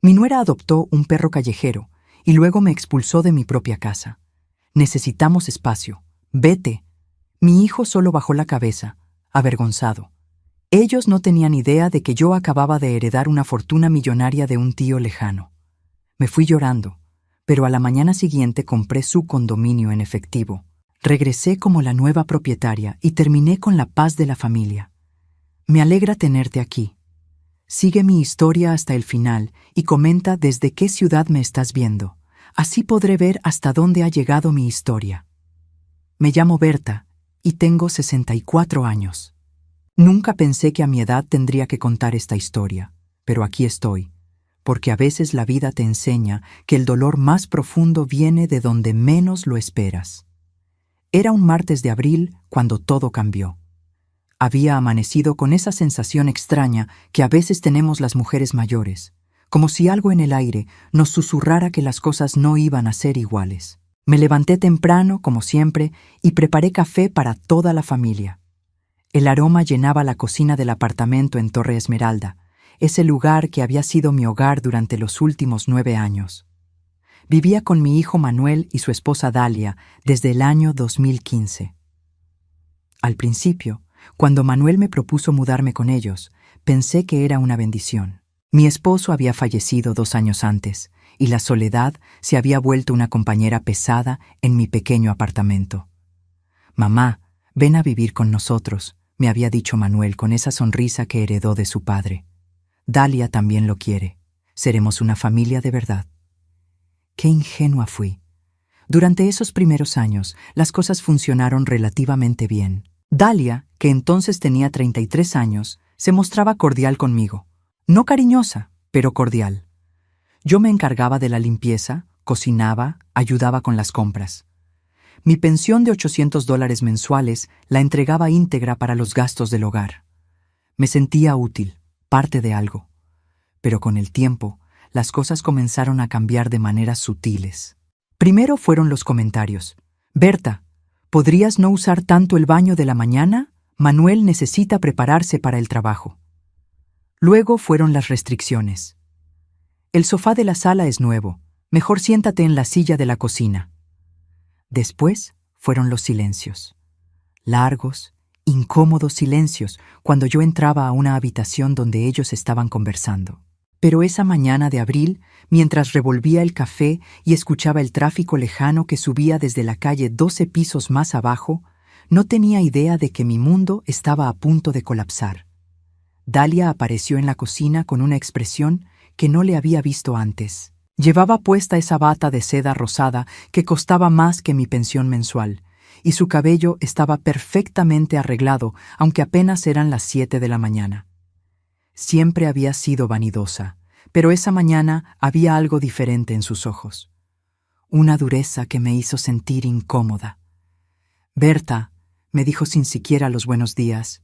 Mi nuera adoptó un perro callejero y luego me expulsó de mi propia casa. Necesitamos espacio. Vete. Mi hijo solo bajó la cabeza, avergonzado. Ellos no tenían idea de que yo acababa de heredar una fortuna millonaria de un tío lejano. Me fui llorando, pero a la mañana siguiente compré su condominio en efectivo. Regresé como la nueva propietaria y terminé con la paz de la familia. Me alegra tenerte aquí. Sigue mi historia hasta el final y comenta desde qué ciudad me estás viendo. Así podré ver hasta dónde ha llegado mi historia. Me llamo Berta y tengo 64 años. Nunca pensé que a mi edad tendría que contar esta historia, pero aquí estoy, porque a veces la vida te enseña que el dolor más profundo viene de donde menos lo esperas. Era un martes de abril cuando todo cambió. Había amanecido con esa sensación extraña que a veces tenemos las mujeres mayores, como si algo en el aire nos susurrara que las cosas no iban a ser iguales. Me levanté temprano, como siempre, y preparé café para toda la familia. El aroma llenaba la cocina del apartamento en Torre Esmeralda, ese lugar que había sido mi hogar durante los últimos 9 años. Vivía con mi hijo Manuel y su esposa Dalia desde el año 2015. Al principio, cuando Manuel me propuso mudarme con ellos, pensé que era una bendición. Mi esposo había fallecido 2 años antes, y la soledad se había vuelto una compañera pesada en mi pequeño apartamento. «Mamá, ven a vivir con nosotros», me había dicho Manuel con esa sonrisa que heredó de su padre. «Dalia también lo quiere. Seremos una familia de verdad». Qué ingenua fui. Durante esos primeros años, las cosas funcionaron relativamente bien. Dalia, que entonces tenía 33 años, se mostraba cordial conmigo. No cariñosa, pero cordial. Yo me encargaba de la limpieza, cocinaba, ayudaba con las compras. Mi pensión de $800 mensuales la entregaba íntegra para los gastos del hogar. Me sentía útil, parte de algo. Pero con el tiempo, las cosas comenzaron a cambiar de maneras sutiles. Primero fueron los comentarios. «Berta, ¿podrías no usar tanto el baño de la mañana? Manuel necesita prepararse para el trabajo». Luego fueron las restricciones. «El sofá de la sala es nuevo. Mejor siéntate en la silla de la cocina». Después fueron los silencios. Largos, incómodos silencios cuando yo entraba a una habitación donde ellos estaban conversando. Pero esa mañana de abril, mientras revolvía el café y escuchaba el tráfico lejano que subía desde la calle 12 pisos más abajo, no tenía idea de que mi mundo estaba a punto de colapsar. Dalia apareció en la cocina con una expresión que no le había visto antes. Llevaba puesta esa bata de seda rosada que costaba más que mi pensión mensual, y su cabello estaba perfectamente arreglado, aunque apenas eran las 7 de la mañana. Siempre había sido vanidosa, pero esa mañana había algo diferente en sus ojos. Una dureza que me hizo sentir incómoda. «Berta», me dijo sin siquiera los buenos días,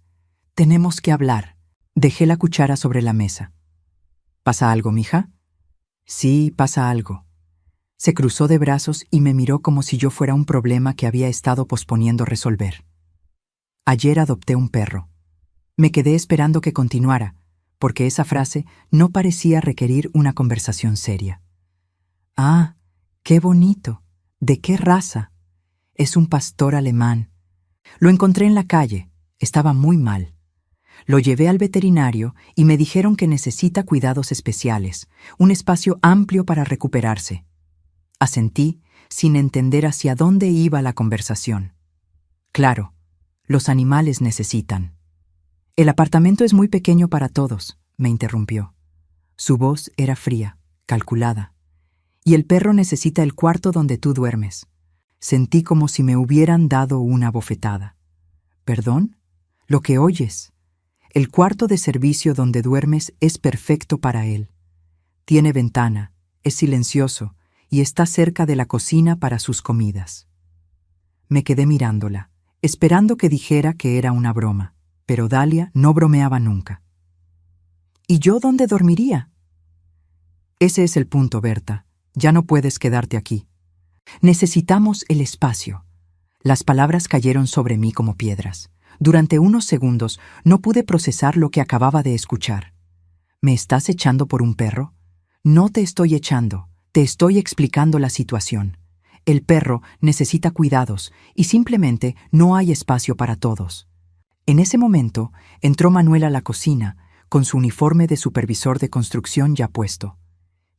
«tenemos que hablar». Dejé la cuchara sobre la mesa. «¿Pasa algo, mija?» «Sí, pasa algo». Se cruzó de brazos y me miró como si yo fuera un problema que había estado posponiendo resolver. «Ayer adopté un perro». Me quedé esperando que continuara, porque esa frase no parecía requerir una conversación seria. «Ah, qué bonito. ¿De qué raza?» «Es un pastor alemán. Lo encontré en la calle. Estaba muy mal. Lo llevé al veterinario y me dijeron que necesita cuidados especiales, un espacio amplio para recuperarse». Asentí, sin entender hacia dónde iba la conversación. «Claro, los animales necesitan». «El apartamento es muy pequeño para todos», me interrumpió. Su voz era fría, calculada. «Y el perro necesita el cuarto donde tú duermes». Sentí como si me hubieran dado una bofetada. «¿Perdón? Lo que oyes. El cuarto de servicio donde duermes es perfecto para él. Tiene ventana, es silencioso y está cerca de la cocina para sus comidas». Me quedé mirándola, esperando que dijera que era una broma, pero Dalia no bromeaba nunca. «¿Y yo dónde dormiría?» «Ese es el punto, Berta. Ya no puedes quedarte aquí. Necesitamos el espacio». Las palabras cayeron sobre mí como piedras. Durante unos segundos no pude procesar lo que acababa de escuchar. «¿Me estás echando por un perro? No te estoy echando, te estoy explicando la situación. El perro necesita cuidados y simplemente no hay espacio para todos. En ese momento entró Manuel a la cocina, con su uniforme de supervisor de construcción ya puesto.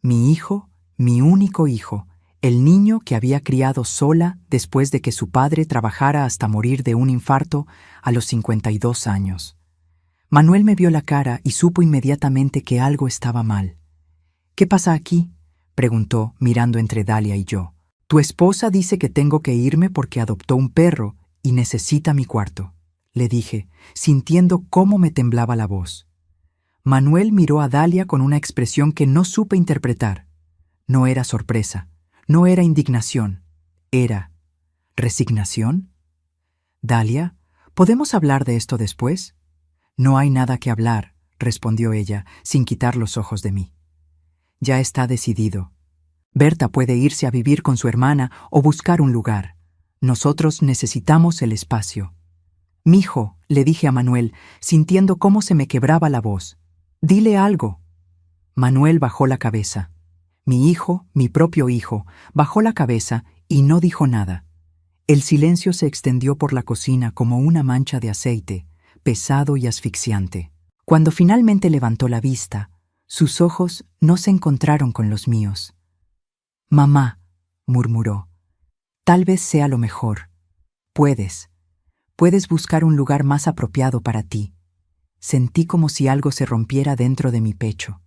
Mi hijo, mi único hijo, el niño que había criado sola después de que su padre trabajara hasta morir de un infarto a los 52 años. Manuel me vio la cara y supo inmediatamente que algo estaba mal. «¿Qué pasa aquí?», preguntó, mirando entre Dalia y yo. «Tu esposa dice que tengo que irme porque adoptó un perro y necesita mi cuarto», le dije, sintiendo cómo me temblaba la voz. Manuel miró a Dalia con una expresión que no supe interpretar. No era sorpresa, no era indignación, era resignación. «Dalia, ¿podemos hablar de esto después?». «No hay nada que hablar», respondió ella, sin quitar los ojos de mí. «Ya está decidido. Berta puede irse a vivir con su hermana o buscar un lugar. Nosotros necesitamos el espacio». «Mijo», le dije a Manuel, sintiendo cómo se me quebraba la voz. «Dile algo». Manuel bajó la cabeza. Mi hijo, mi propio hijo, bajó la cabeza y no dijo nada. El silencio se extendió por la cocina como una mancha de aceite, pesado y asfixiante. Cuando finalmente levantó la vista, sus ojos no se encontraron con los míos. «Mamá», murmuró, «tal vez sea lo mejor. Puedes buscar un lugar más apropiado para ti». Sentí como si algo se rompiera dentro de mi pecho.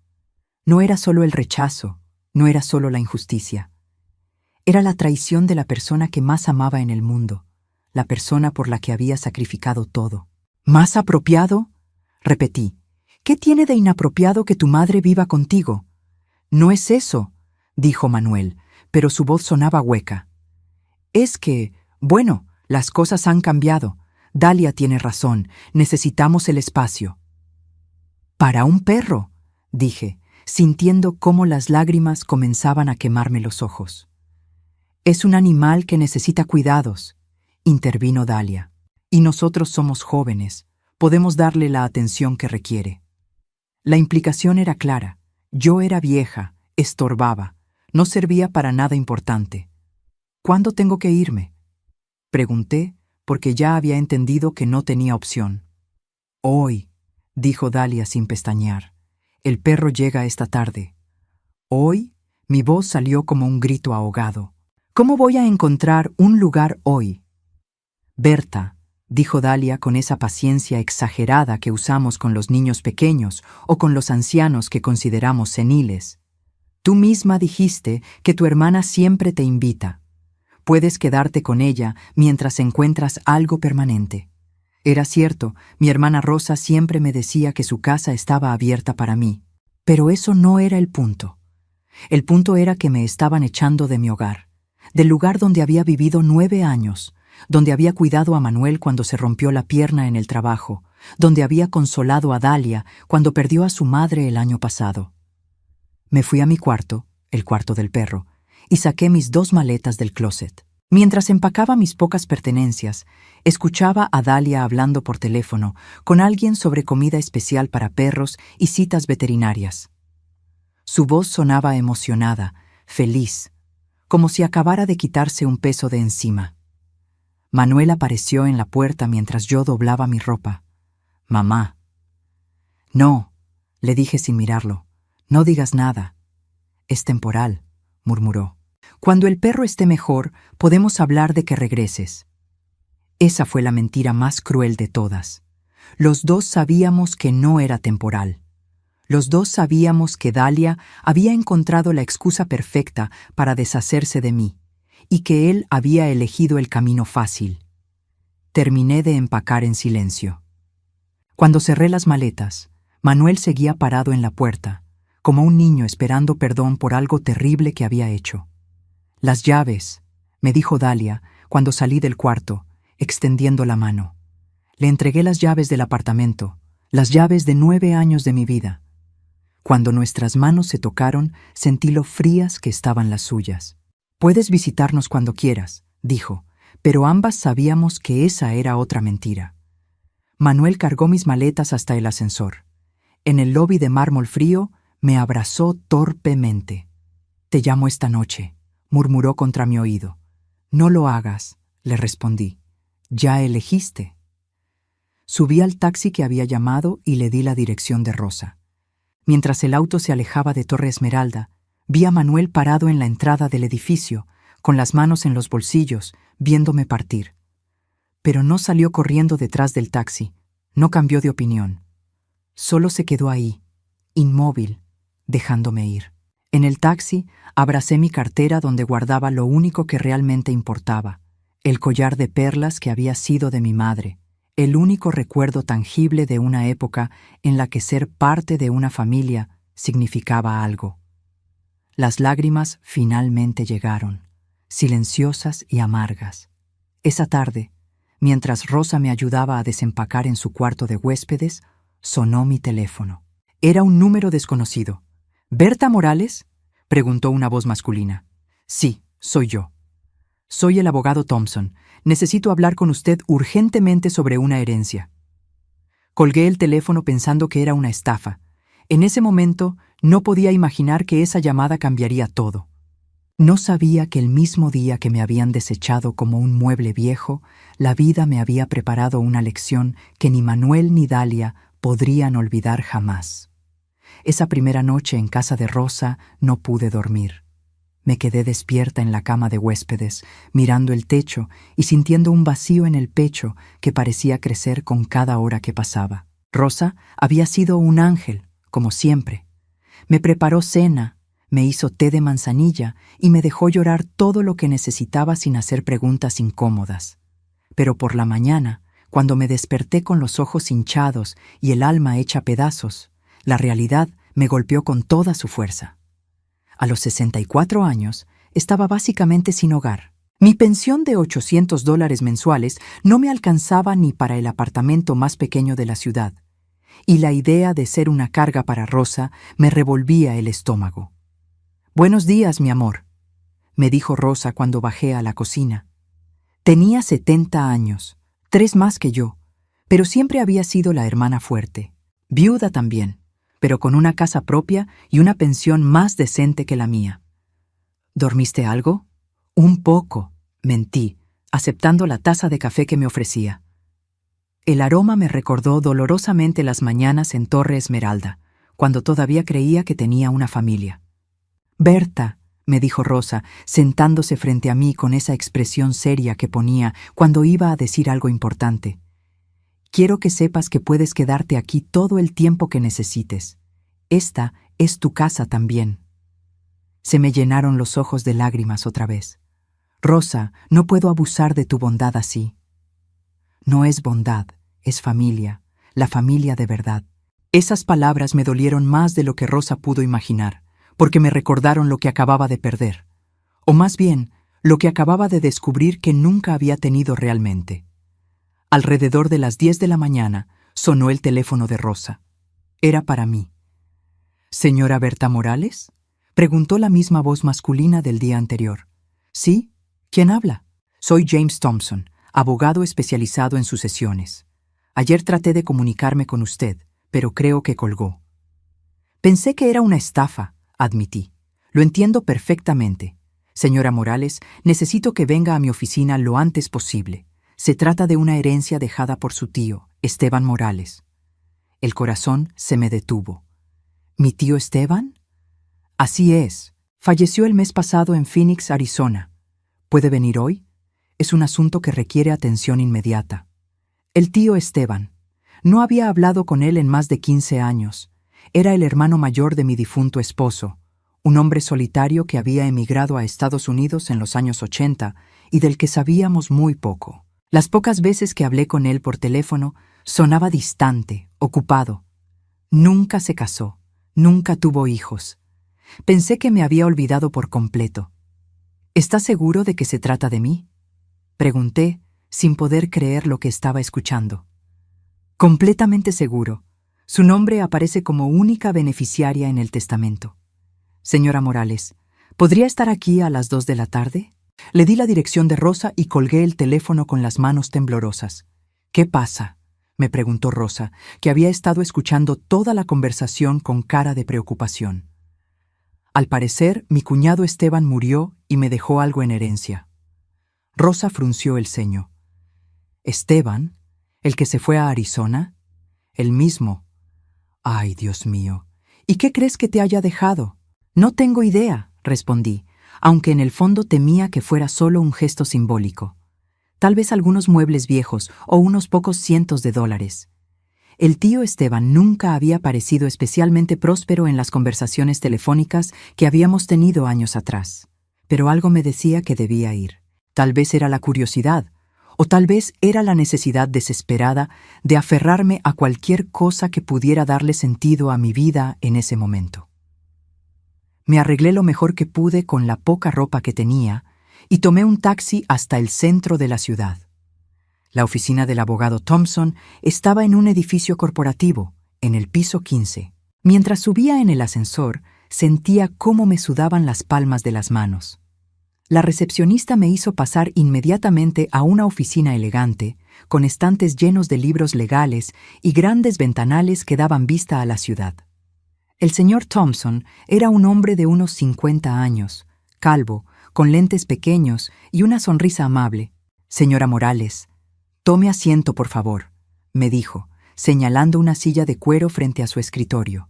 No era solo el rechazo, no era solo la injusticia. Era la traición de la persona que más amaba en el mundo, la persona por la que había sacrificado todo. «¿Más apropiado?», repetí. «¿Qué tiene de inapropiado que tu madre viva contigo?». «No es eso», dijo Manuel, pero su voz sonaba hueca. «Es que, bueno, las cosas han cambiado. Dalia tiene razón, necesitamos el espacio». «Para un perro», dije, sintiendo cómo las lágrimas comenzaban a quemarme los ojos. «Es un animal que necesita cuidados», intervino Dalia. «Y nosotros somos jóvenes, podemos darle la atención que requiere». La implicación era clara. Yo era vieja, estorbaba, no servía para nada importante. «¿Cuándo tengo que irme?», pregunté, porque ya había entendido que no tenía opción. «Hoy», dijo Dalia sin pestañear. «El perro llega esta tarde». «¿Hoy?». Mi voz salió como un grito ahogado. «¿Cómo voy a encontrar un lugar hoy?». «Berta», dijo Dalia con esa paciencia exagerada que usamos con los niños pequeños o con los ancianos que consideramos seniles. «Tú misma dijiste que tu hermana siempre te invita. Puedes quedarte con ella mientras encuentras algo permanente». Era cierto, mi hermana Rosa siempre me decía que su casa estaba abierta para mí. Pero eso no era el punto. El punto era que me estaban echando de mi hogar, del lugar donde había vivido 9 años, donde había cuidado a Manuel cuando se rompió la pierna en el trabajo, donde había consolado a Dalia cuando perdió a su madre el año pasado. Me fui a mi cuarto, el cuarto del perro, y saqué mis 2 maletas del closet. Mientras empacaba mis pocas pertenencias, escuchaba a Dalia hablando por teléfono con alguien sobre comida especial para perros y citas veterinarias. Su voz sonaba emocionada, feliz, como si acabara de quitarse un peso de encima. Manuel apareció en la puerta mientras yo doblaba mi ropa. «Mamá». «No», le dije sin mirarlo, «no digas nada». «Es temporal», murmuró. «Cuando el perro esté mejor, podemos hablar de que regreses». Esa fue la mentira más cruel de todas. Los dos sabíamos que no era temporal. Los dos sabíamos que Dalia había encontrado la excusa perfecta para deshacerse de mí, y que él había elegido el camino fácil. Terminé de empacar en silencio. Cuando cerré las maletas, Manuel seguía parado en la puerta, como un niño esperando perdón por algo terrible que había hecho. «Las llaves», me dijo Dalia cuando salí del cuarto, extendiendo la mano. Le entregué las llaves del apartamento, las llaves de 9 años de mi vida. Cuando nuestras manos se tocaron, sentí lo frías que estaban las suyas. «Puedes visitarnos cuando quieras», dijo, pero ambas sabíamos que esa era otra mentira. Manuel cargó mis maletas hasta el ascensor. En el lobby de mármol frío, Me abrazó torpemente. «Te llamo esta noche», murmuró contra mi oído. «No lo hagas», le respondí. «Ya elegiste». Subí al taxi que había llamado y le di la dirección de Rosa. Mientras el auto se alejaba de Torre Esmeralda, vi a Manuel parado en la entrada del edificio, con las manos en los bolsillos, viéndome partir. Pero no salió corriendo detrás del taxi, no cambió de opinión. Solo se quedó ahí, inmóvil, dejándome ir. En el taxi, abracé mi cartera donde guardaba lo único que realmente importaba, el collar de perlas que había sido de mi madre, el único recuerdo tangible de una época en la que ser parte de una familia significaba algo. Las lágrimas finalmente llegaron, silenciosas y amargas. Esa tarde, mientras Rosa me ayudaba a desempacar en su cuarto de huéspedes, sonó mi teléfono. Era un número desconocido. «¿Berta Morales?», preguntó una voz masculina. «Sí, soy yo». «Soy el abogado Thompson. Necesito hablar con usted urgentemente sobre una herencia». Colgué el teléfono pensando que era una estafa. En ese momento no podía imaginar que esa llamada cambiaría todo. No sabía que el mismo día que me habían desechado como un mueble viejo, la vida me había preparado una lección que ni Manuel ni Dalia podrían olvidar jamás. Esa primera noche en casa de Rosa no pude dormir. Me quedé despierta en la cama de huéspedes, mirando el techo y sintiendo un vacío en el pecho que parecía crecer con cada hora que pasaba. Rosa había sido un ángel, como siempre. Me preparó cena, me hizo té de manzanilla y me dejó llorar todo lo que necesitaba sin hacer preguntas incómodas. Pero por la mañana, cuando me desperté con los ojos hinchados y el alma hecha pedazos, la realidad me golpeó con toda su fuerza. A los 64 años, estaba básicamente sin hogar. Mi pensión de $800 mensuales no me alcanzaba ni para el apartamento más pequeño de la ciudad, y la idea de ser una carga para Rosa me revolvía el estómago. «Buenos días, mi amor», me dijo Rosa cuando bajé a la cocina. Tenía 70 años, 3 más que yo, pero siempre había sido la hermana fuerte. Viuda también, pero con una casa propia y una pensión más decente que la mía. «¿Dormiste algo?» «Un poco», mentí, aceptando la taza de café que me ofrecía. El aroma me recordó dolorosamente las mañanas en Torre Esmeralda, cuando todavía creía que tenía una familia. «Berta», me dijo Rosa, sentándose frente a mí con esa expresión seria que ponía cuando iba a decir algo importante. «Quiero que sepas que puedes quedarte aquí todo el tiempo que necesites. Esta es tu casa también». Se me llenaron los ojos de lágrimas otra vez. «Rosa, no puedo abusar de tu bondad así». «No es bondad, es familia, la familia de verdad». Esas palabras me dolieron más de lo que Rosa pudo imaginar, porque me recordaron lo que acababa de perder, o más bien, lo que acababa de descubrir que nunca había tenido realmente. Alrededor de las 10 de la mañana sonó el teléfono de Rosa. Era para mí. «¿Señora Berta Morales?», preguntó la misma voz masculina del día anterior. «Sí, ¿quién habla?» «Soy James Thompson, abogado especializado en sucesiones. Ayer traté de comunicarme con usted, pero creo que colgó». «Pensé que era una estafa», admití. «Lo entiendo perfectamente. Señora Morales, necesito que venga a mi oficina lo antes posible. Se trata de una herencia dejada por su tío, Esteban Morales». El corazón se me detuvo. ¿Mi tío Esteban? Así es. Falleció el mes pasado en Phoenix, Arizona. ¿Puede venir hoy? Es un asunto que requiere atención inmediata. El tío Esteban. No había hablado con él en más de 15 años. Era el hermano mayor de mi difunto esposo, un hombre solitario que había emigrado a Estados Unidos en los años 80 y del que sabíamos muy poco. Las pocas veces que hablé con él por teléfono, sonaba distante, ocupado. Nunca se casó, nunca tuvo hijos. Pensé que me había olvidado por completo. ¿Está seguro de que se trata de mí?, pregunté, sin poder creer lo que estaba escuchando. Completamente seguro. Su nombre aparece como única beneficiaria en el testamento. Señora Morales, ¿podría estar aquí a las 2 de la tarde? Le di la dirección de Rosa y colgué el teléfono con las manos temblorosas. «¿Qué pasa?», me preguntó Rosa, que había estado escuchando toda la conversación con cara de preocupación. Al parecer, mi cuñado Esteban murió y me dejó algo en herencia. Rosa frunció el ceño. ¿Esteban? ¿El que se fue a Arizona? El mismo. Ay, Dios mío. ¿Y qué crees que te haya dejado? No tengo idea, respondí, aunque en el fondo temía que fuera solo un gesto simbólico. Tal vez algunos muebles viejos o unos pocos cientos de dólares. El tío Esteban nunca había parecido especialmente próspero en las conversaciones telefónicas que habíamos tenido años atrás. Pero algo me decía que debía ir. Tal vez era la curiosidad, o tal vez era la necesidad desesperada de aferrarme a cualquier cosa que pudiera darle sentido a mi vida en ese momento. Me arreglé lo mejor que pude con la poca ropa que tenía y tomé un taxi hasta el centro de la ciudad. La oficina del abogado Thompson estaba en un edificio corporativo, en el piso 15. Mientras subía en el ascensor, sentía cómo me sudaban las palmas de las manos. La recepcionista me hizo pasar inmediatamente a una oficina elegante, con estantes llenos de libros legales y grandes ventanales que daban vista a la ciudad. El señor Thompson era un hombre de unos 50 años, calvo, con lentes pequeños y una sonrisa amable. «Señora Morales, tome asiento, por favor», me dijo, señalando una silla de cuero frente a su escritorio.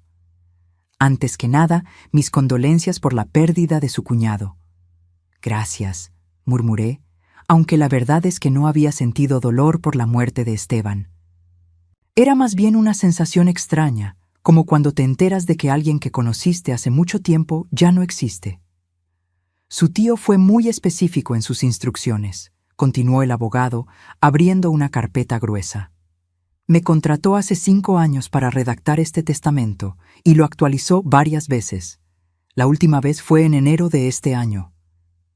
Antes que nada, mis condolencias por la pérdida de su cuñado. «Gracias», murmuré, aunque la verdad es que no había sentido dolor por la muerte de Esteban. Era más bien una sensación extraña, como cuando te enteras de que alguien que conociste hace mucho tiempo ya no existe. Su tío fue muy específico en sus instrucciones, continuó el abogado, abriendo una carpeta gruesa. Me contrató hace 5 años para redactar este testamento y lo actualizó varias veces. La última vez fue en enero de este año.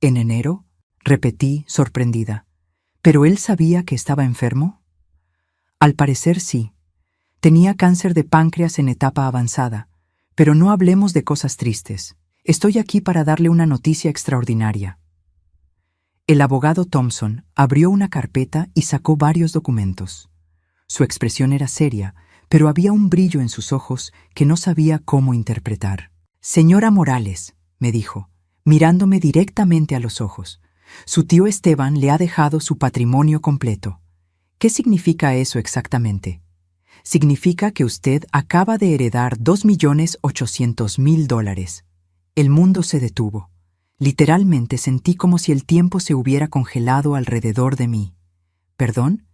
¿En enero?, repetí, sorprendida. ¿Pero él sabía que estaba enfermo? Al parecer sí. Tenía cáncer de páncreas en etapa avanzada, pero no hablemos de cosas tristes. Estoy aquí para darle una noticia extraordinaria. El abogado Thompson abrió una carpeta y sacó varios documentos. Su expresión era seria, pero había un brillo en sus ojos que no sabía cómo interpretar. «Señora Morales», me dijo, mirándome directamente a los ojos, «su tío Esteban le ha dejado su patrimonio completo». «¿Qué significa eso exactamente?» «Significa que usted acaba de heredar $2.800.000. El mundo se detuvo. Literalmente sentí como si el tiempo se hubiera congelado alrededor de mí. ¿Perdón?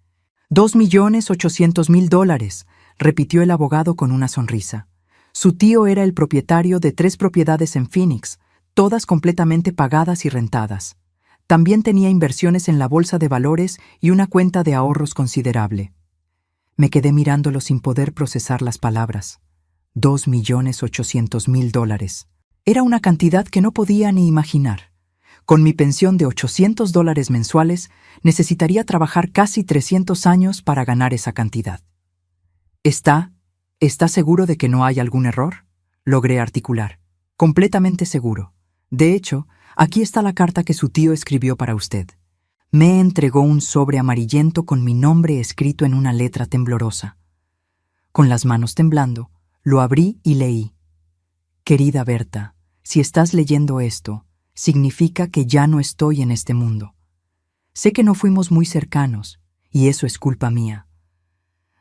$2.800.000, repitió el abogado con una sonrisa. Su tío era el propietario de 3 propiedades en Phoenix, todas completamente pagadas y rentadas. También tenía inversiones en la bolsa de valores y una cuenta de ahorros considerable. Me quedé mirándolo sin poder procesar las palabras. $2.800.000. Era una cantidad que no podía ni imaginar. Con mi pensión de $800 mensuales, necesitaría trabajar casi 300 años para ganar esa cantidad. ¿Está seguro de que no hay algún error?, logré articular. Completamente seguro. De hecho, aquí está la carta que su tío escribió para usted. Me entregó un sobre amarillento con mi nombre escrito en una letra temblorosa. Con las manos temblando, lo abrí y leí. Querida Berta, si estás leyendo esto, significa que ya no estoy en este mundo. Sé que no fuimos muy cercanos, y eso es culpa mía.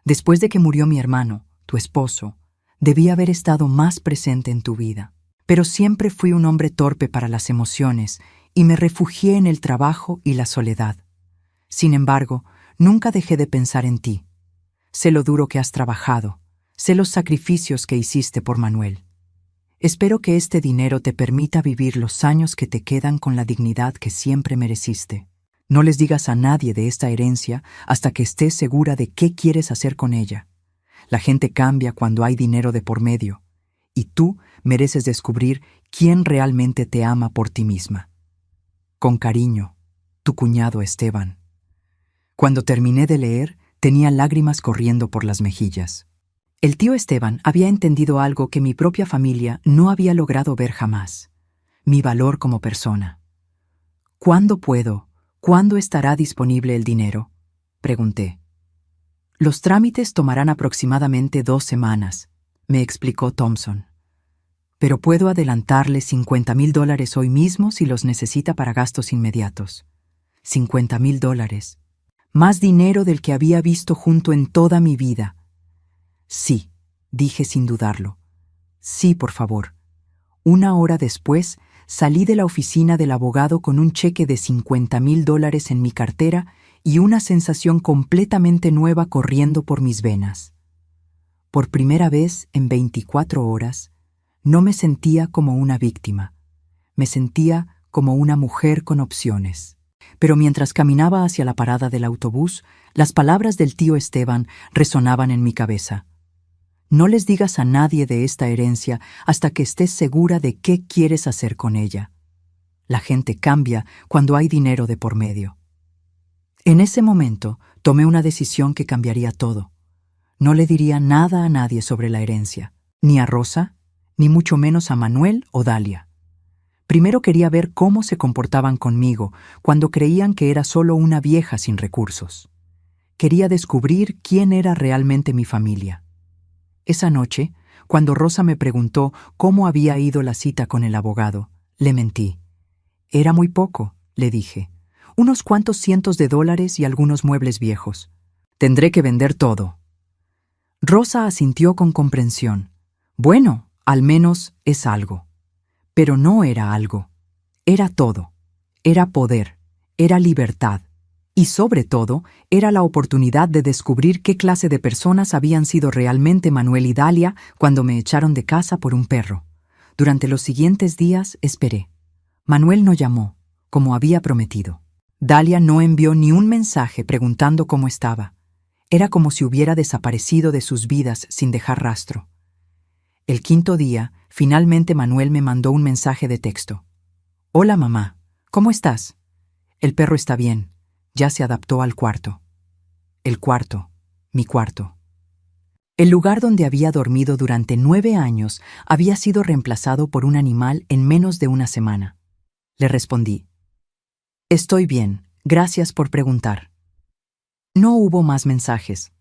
Después de que murió mi hermano, tu esposo, debí haber estado más presente en tu vida. Pero siempre fui un hombre torpe para las emociones y me refugié en el trabajo y la soledad. Sin embargo, nunca dejé de pensar en ti. Sé lo duro que has trabajado, sé los sacrificios que hiciste por Manuel. Espero que este dinero te permita vivir los años que te quedan con la dignidad que siempre mereciste. No les digas a nadie de esta herencia hasta que estés segura de qué quieres hacer con ella. La gente cambia cuando hay dinero de por medio, y tú mereces descubrir quién realmente te ama por ti misma. Con cariño, tu cuñado Esteban. Cuando terminé de leer, tenía lágrimas corriendo por las mejillas. El tío Esteban había entendido algo que mi propia familia no había logrado ver jamás: mi valor como persona. ¿Cuándo estará disponible el dinero?, pregunté. Los trámites tomarán aproximadamente 2 semanas, me explicó Thompson. Pero puedo adelantarle $50,000 hoy mismo si los necesita para gastos inmediatos. $50,000. Más dinero del que había visto junto en toda mi vida. Sí, dije sin dudarlo. Sí, por favor. 1 hora después, salí de la oficina del abogado con un cheque de $50,000 en mi cartera y una sensación completamente nueva corriendo por mis venas. Por primera vez en 24 horas, no me sentía como una víctima. Me sentía como una mujer con opciones. Pero mientras caminaba hacia la parada del autobús, las palabras del tío Esteban resonaban en mi cabeza. No les digas a nadie de esta herencia hasta que estés segura de qué quieres hacer con ella. La gente cambia cuando hay dinero de por medio. En ese momento tomé una decisión que cambiaría todo. No le diría nada a nadie sobre la herencia, ni a Rosa, ni mucho menos a Manuel o Dalia. Primero quería ver cómo se comportaban conmigo cuando creían que era solo una vieja sin recursos. Quería descubrir quién era realmente mi familia. Esa noche, cuando Rosa me preguntó cómo había ido la cita con el abogado, le mentí. Era muy poco, le dije. Unos cuantos cientos de dólares y algunos muebles viejos. Tendré que vender todo. Rosa asintió con comprensión. Bueno, al menos es algo. Pero no era algo. Era todo. Era poder. Era libertad. Y sobre todo, era la oportunidad de descubrir qué clase de personas habían sido realmente Manuel y Dalia cuando me echaron de casa por un perro. Durante los siguientes días esperé. Manuel no llamó, como había prometido. Dalia no envió ni un mensaje preguntando cómo estaba. Era como si hubiera desaparecido de sus vidas sin dejar rastro. El 5.º día, finalmente Manuel me mandó un mensaje de texto. «Hola, mamá. ¿Cómo estás? El perro está bien. Ya se adaptó al cuarto». El cuarto, mi cuarto. El lugar donde había dormido durante 9 años había sido reemplazado por un animal en menos de una semana. Le respondí. «Estoy bien. Gracias por preguntar». No hubo más mensajes.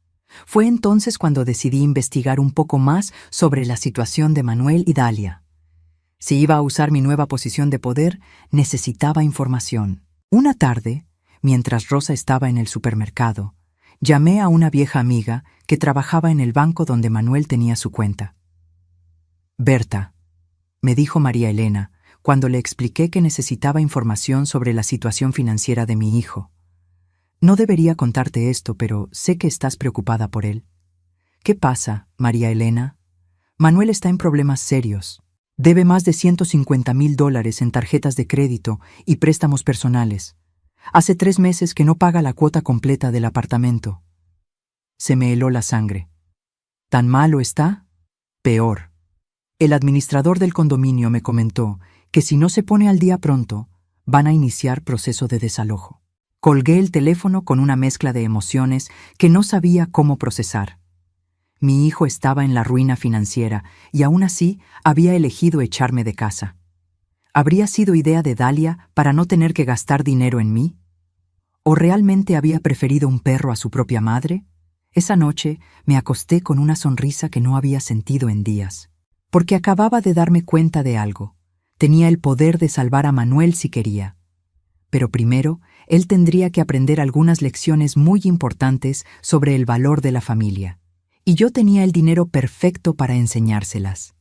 Fue entonces cuando decidí investigar un poco más sobre la situación de Manuel y Dalia. Si iba a usar mi nueva posición de poder, necesitaba información. Una tarde, mientras Rosa estaba en el supermercado, llamé a una vieja amiga que trabajaba en el banco donde Manuel tenía su cuenta. «Berta», me dijo María Elena, cuando le expliqué que necesitaba información sobre la situación financiera de mi hijo. «No debería contarte esto, pero sé que estás preocupada por él». «¿Qué pasa, María Elena?» «Manuel está en problemas serios. Debe más de $150,000 en tarjetas de crédito y préstamos personales. Hace 3 meses que no paga la cuota completa del apartamento». Se me heló la sangre. ¿Tan malo está? Peor. El administrador del condominio me comentó que si no se pone al día pronto, van a iniciar proceso de desalojo. Colgué el teléfono con una mezcla de emociones que no sabía cómo procesar. Mi hijo estaba en la ruina financiera y aún así había elegido echarme de casa. ¿Habría sido idea de Dalia para no tener que gastar dinero en mí? ¿O realmente había preferido un perro a su propia madre? Esa noche me acosté con una sonrisa que no había sentido en días, porque acababa de darme cuenta de algo. Tenía el poder de salvar a Manuel si quería. Pero primero, él tendría que aprender algunas lecciones muy importantes sobre el valor de la familia. Y yo tenía el dinero perfecto para enseñárselas.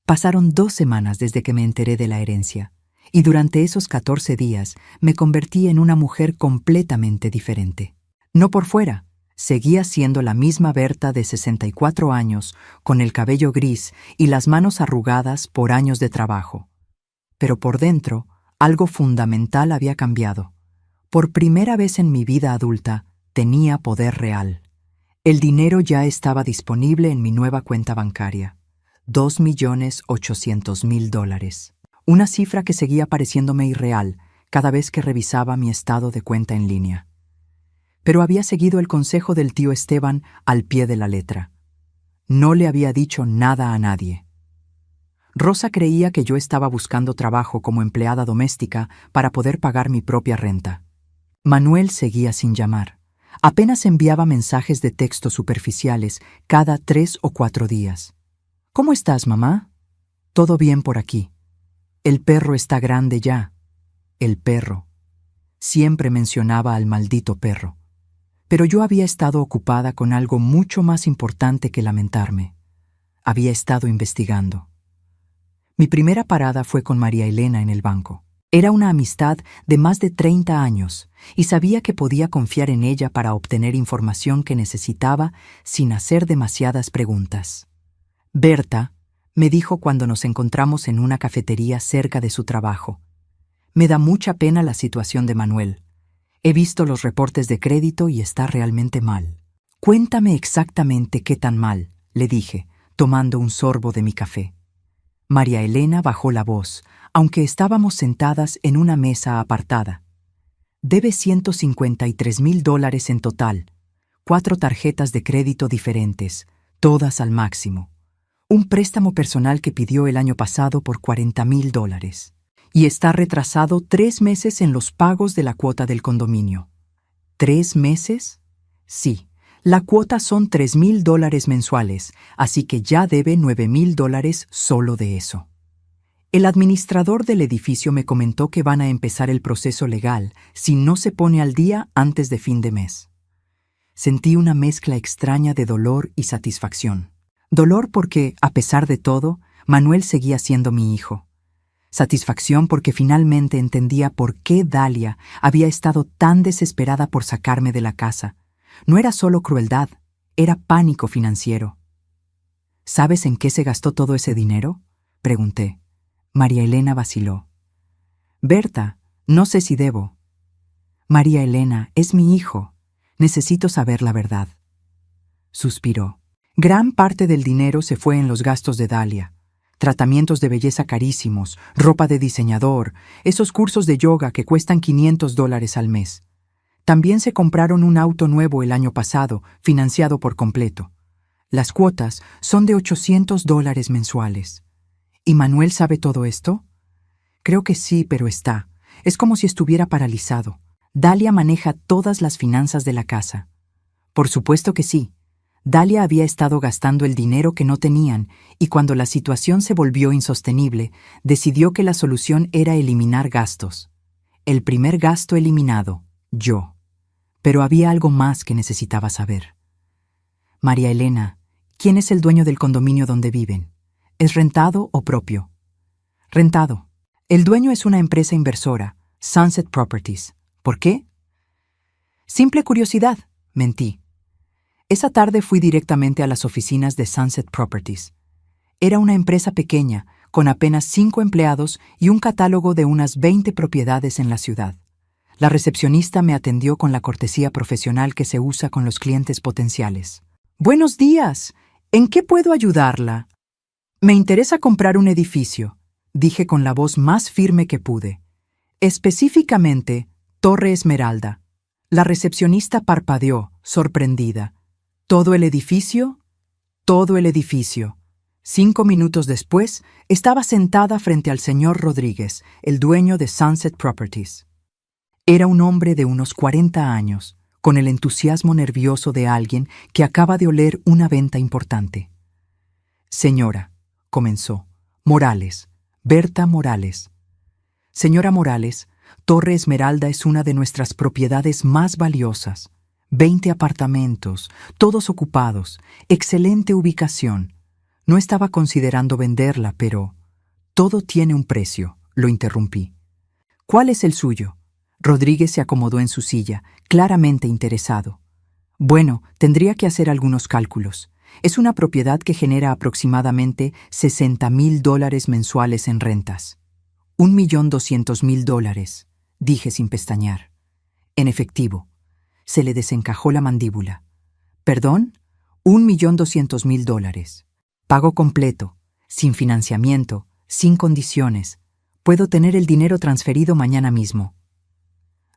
Pasaron 2 semanas desde que me enteré de la herencia, y durante esos 14 días me convertí en una mujer completamente diferente. No por fuera, seguía siendo la misma Berta de 64 años, con el cabello gris y las manos arrugadas por años de trabajo. Pero por dentro, algo fundamental había cambiado. Por primera vez en mi vida adulta, tenía poder real. El dinero ya estaba disponible en mi nueva cuenta bancaria. $2,800,000. Una cifra que seguía pareciéndome irreal cada vez que revisaba mi estado de cuenta en línea. Pero había seguido el consejo del tío Esteban al pie de la letra. No le había dicho nada a nadie. Rosa creía que yo estaba buscando trabajo como empleada doméstica para poder pagar mi propia renta. Manuel seguía sin llamar, Apenas enviaba mensajes de texto superficiales cada 3 o 4 días. ¿Cómo estás, mamá? Todo bien por aquí. El perro está grande ya. El perro. Siempre mencionaba al maldito perro. Pero yo había estado ocupada con algo mucho más importante que lamentarme. Había estado investigando. Mi primera parada fue con María Elena en el banco. Era una amistad de más de 30 años y sabía que podía confiar en ella para obtener información que necesitaba sin hacer demasiadas preguntas. Berta me dijo cuando nos encontramos en una cafetería cerca de su trabajo: me da mucha pena la situación de Manuel. He visto los reportes de crédito y está realmente mal. Cuéntame exactamente qué tan mal, le dije, tomando un sorbo de mi café. María Elena bajó la voz, aunque estábamos sentadas en una mesa apartada. Debe $153,000 en total, 4 tarjetas de crédito diferentes, todas al máximo. Un préstamo personal que pidió el año pasado por $40,000. Y está retrasado 3 meses en los pagos de la cuota del condominio. ¿3 meses? Sí, la cuota son $3,000 mensuales, así que ya debe $9,000 solo de eso. El administrador del edificio me comentó que van a empezar el proceso legal si no se pone al día antes de fin de mes. Sentí una mezcla extraña de dolor y satisfacción. Dolor porque, a pesar de todo, Manuel seguía siendo mi hijo. Satisfacción porque finalmente entendía por qué Dalia había estado tan desesperada por sacarme de la casa. No era solo crueldad, era pánico financiero. ¿Sabes en qué se gastó todo ese dinero?, pregunté. María Elena vaciló. Berta, no sé si debo. María Elena, es mi hijo. Necesito saber la verdad. Suspiró. Gran parte del dinero se fue en los gastos de Dalia. Tratamientos de belleza carísimos, ropa de diseñador, esos cursos de yoga que cuestan $500 al mes. También se compraron un auto nuevo el año pasado, financiado por completo. Las cuotas son de $800 mensuales. ¿Y Manuel sabe todo esto? Creo que sí, pero es como si estuviera paralizado. Dalia maneja todas las finanzas de la casa. Por supuesto que sí. Dalia había estado gastando el dinero que no tenían y cuando la situación se volvió insostenible, decidió que la solución era eliminar gastos. El primer gasto eliminado, yo. Pero había algo más que necesitaba saber. María Elena, ¿quién es el dueño del condominio donde viven? ¿Es rentado o propio? Rentado. El dueño es una empresa inversora, Sunset Properties. ¿Por qué? Simple curiosidad, mentí. Esa tarde fui directamente a las oficinas de Sunset Properties. Era una empresa pequeña, con apenas 5 empleados y un catálogo de unas 20 propiedades en la ciudad. La recepcionista me atendió con la cortesía profesional que se usa con los clientes potenciales. Buenos días. ¿En qué puedo ayudarla? Me interesa comprar un edificio, dije con la voz más firme que pude. Específicamente, Torre Esmeralda. La recepcionista parpadeó, sorprendida. ¿Todo el edificio? Todo el edificio. 5 minutos después, estaba sentada frente al señor Rodríguez, el dueño de Sunset Properties. Era un hombre de unos 40 años, con el entusiasmo nervioso de alguien que acaba de oler una venta importante. Señora, comenzó, Morales, Berta Morales. Señora Morales, Torre Esmeralda es una de nuestras propiedades más valiosas. 20 apartamentos, todos ocupados, excelente ubicación. No estaba considerando venderla, pero... Todo tiene un precio, lo interrumpí. ¿Cuál es el suyo? Rodríguez se acomodó en su silla, claramente interesado. Bueno, tendría que hacer algunos cálculos. Es una propiedad que genera aproximadamente $60,000 mensuales en rentas. $1,200,000, dije sin pestañear. En efectivo. Se le desencajó la mandíbula. ¿Perdón? $1,200,000. Pago completo, sin financiamiento, sin condiciones. Puedo tener el dinero transferido mañana mismo.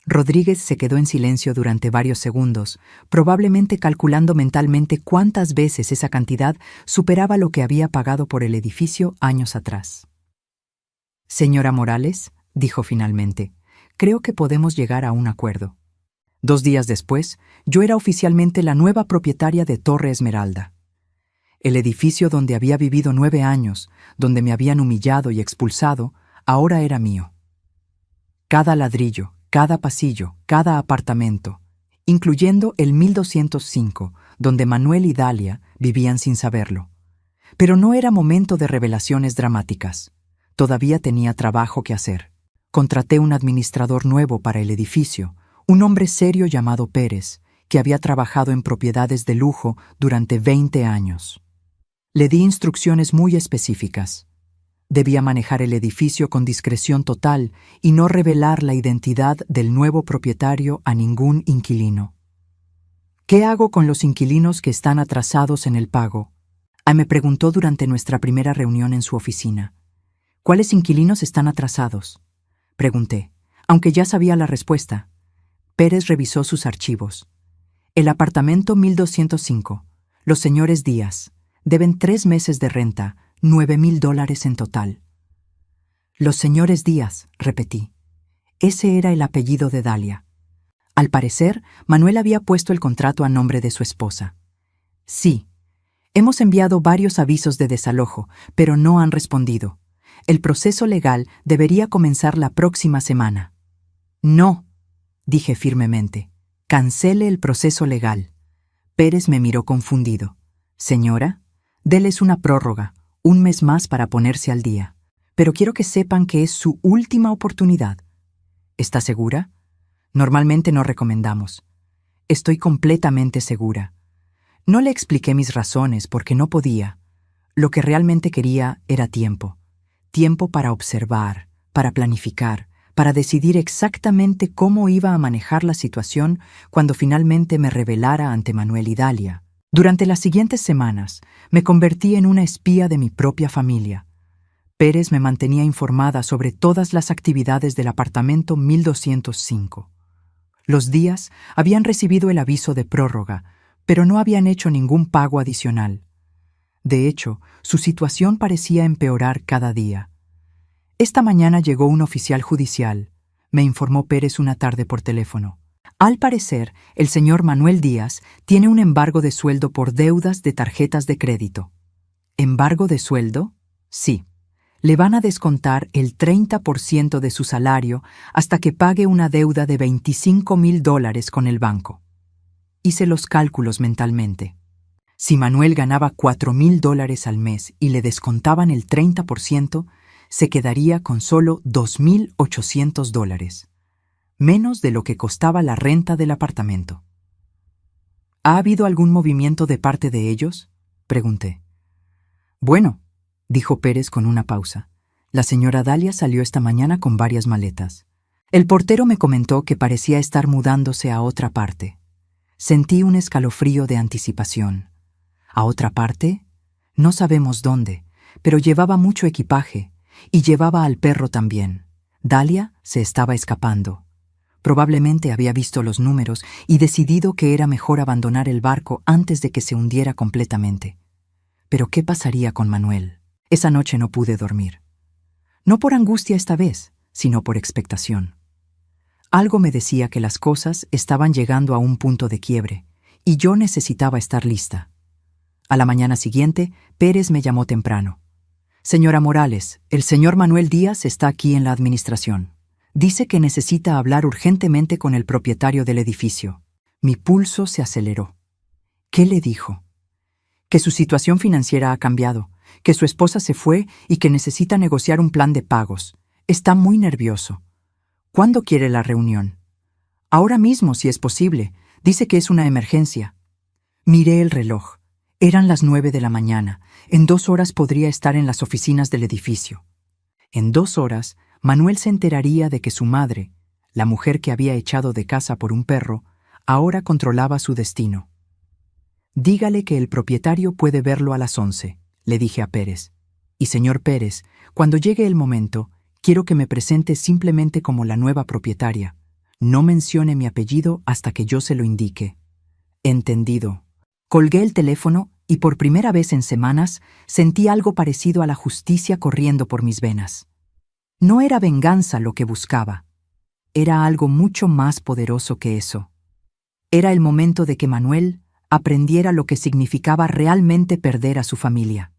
Rodríguez se quedó en silencio durante varios segundos, probablemente calculando mentalmente cuántas veces esa cantidad superaba lo que había pagado por el edificio años atrás. Señora Morales, dijo finalmente, creo que podemos llegar a un acuerdo. 2 días después, yo era oficialmente la nueva propietaria de Torre Esmeralda. El edificio donde había vivido 9 años, donde me habían humillado y expulsado, ahora era mío. Cada ladrillo, cada pasillo, cada apartamento, incluyendo el 1205, donde Manuel y Dalia vivían sin saberlo. Pero no era momento de revelaciones dramáticas. Todavía tenía trabajo que hacer. Contraté un administrador nuevo para el edificio, un hombre serio llamado Pérez, que había trabajado en propiedades de lujo durante 20 años. Le di instrucciones muy específicas. Debía manejar el edificio con discreción total y no revelar la identidad del nuevo propietario a ningún inquilino. ¿Qué hago con los inquilinos que están atrasados en el pago? Me preguntó durante nuestra primera reunión en su oficina. ¿Cuáles inquilinos están atrasados? Pregunté, aunque ya sabía la respuesta. Pérez revisó sus archivos. El apartamento 1205, los señores Díaz, deben 3 meses de renta, $9,000 en total. Los señores Díaz, repetí. Ese era el apellido de Dalia. Al parecer, Manuel había puesto el contrato a nombre de su esposa. Sí. Hemos enviado varios avisos de desalojo, pero no han respondido. El proceso legal debería comenzar la próxima semana. No, dije firmemente. Cancele el proceso legal. Pérez me miró confundido. Señora, déles una prórroga, 1 mes más para ponerse al día. Pero quiero que sepan que es su última oportunidad. ¿Está segura? Normalmente no recomendamos. Estoy completamente segura. No le expliqué mis razones porque no podía. Lo que realmente quería era tiempo. Tiempo para observar, para planificar, para decidir exactamente cómo iba a manejar la situación cuando finalmente me revelara ante Manuel y Dalia. Durante las siguientes semanas, me convertí en una espía de mi propia familia. Pérez me mantenía informada sobre todas las actividades del apartamento 1205. Los Díaz habían recibido el aviso de prórroga, pero no habían hecho ningún pago adicional. De hecho, su situación parecía empeorar cada día. Esta mañana llegó un oficial judicial, me informó Pérez una tarde por teléfono. Al parecer, el señor Manuel Díaz tiene un embargo de sueldo por deudas de tarjetas de crédito. ¿Embargo de sueldo? Sí. Le van a descontar el 30% de su salario hasta que pague una deuda de $25,000 con el banco. Hice los cálculos mentalmente. Si Manuel ganaba $4,000 al mes y le descontaban el 30%, se quedaría con solo $2,800, menos de lo que costaba la renta del apartamento. ¿Ha habido algún movimiento de parte de ellos?, pregunté. Bueno, dijo Pérez con una pausa. La señora Dalia salió esta mañana con varias maletas. El portero me comentó que parecía estar mudándose a otra parte. Sentí un escalofrío de anticipación. ¿A otra parte? No sabemos dónde, pero llevaba mucho equipaje, y llevaba al perro también. Dalia se estaba escapando. Probablemente había visto los números y decidido que era mejor abandonar el barco antes de que se hundiera completamente. Pero ¿qué pasaría con Manuel? Esa noche no pude dormir. No por angustia esta vez, sino por expectación. Algo me decía que las cosas estaban llegando a un punto de quiebre, y yo necesitaba estar lista. A la mañana siguiente, Pérez me llamó temprano. Señora Morales, el señor Manuel Díaz está aquí en la administración. Dice que necesita hablar urgentemente con el propietario del edificio. Mi pulso se aceleró. ¿Qué le dijo? Que su situación financiera ha cambiado, que su esposa se fue y que necesita negociar un plan de pagos. Está muy nervioso. ¿Cuándo quiere la reunión? Ahora mismo, si es posible. Dice que es una emergencia. Miré el reloj. Eran las 9 de la mañana. En 2 horas podría estar en las oficinas del edificio. En 2 horas, Manuel se enteraría de que su madre, la mujer que había echado de casa por un perro, ahora controlaba su destino. Dígale que el propietario puede verlo a las 11, le dije a Pérez. Y señor Pérez, cuando llegue el momento, quiero que me presente simplemente como la nueva propietaria. No mencione mi apellido hasta que yo se lo indique. Entendido. Colgué el teléfono y por primera vez en semanas sentí algo parecido a la justicia corriendo por mis venas. No era venganza lo que buscaba. Era algo mucho más poderoso que eso. Era el momento de que Manuel aprendiera lo que significaba realmente perder a su familia.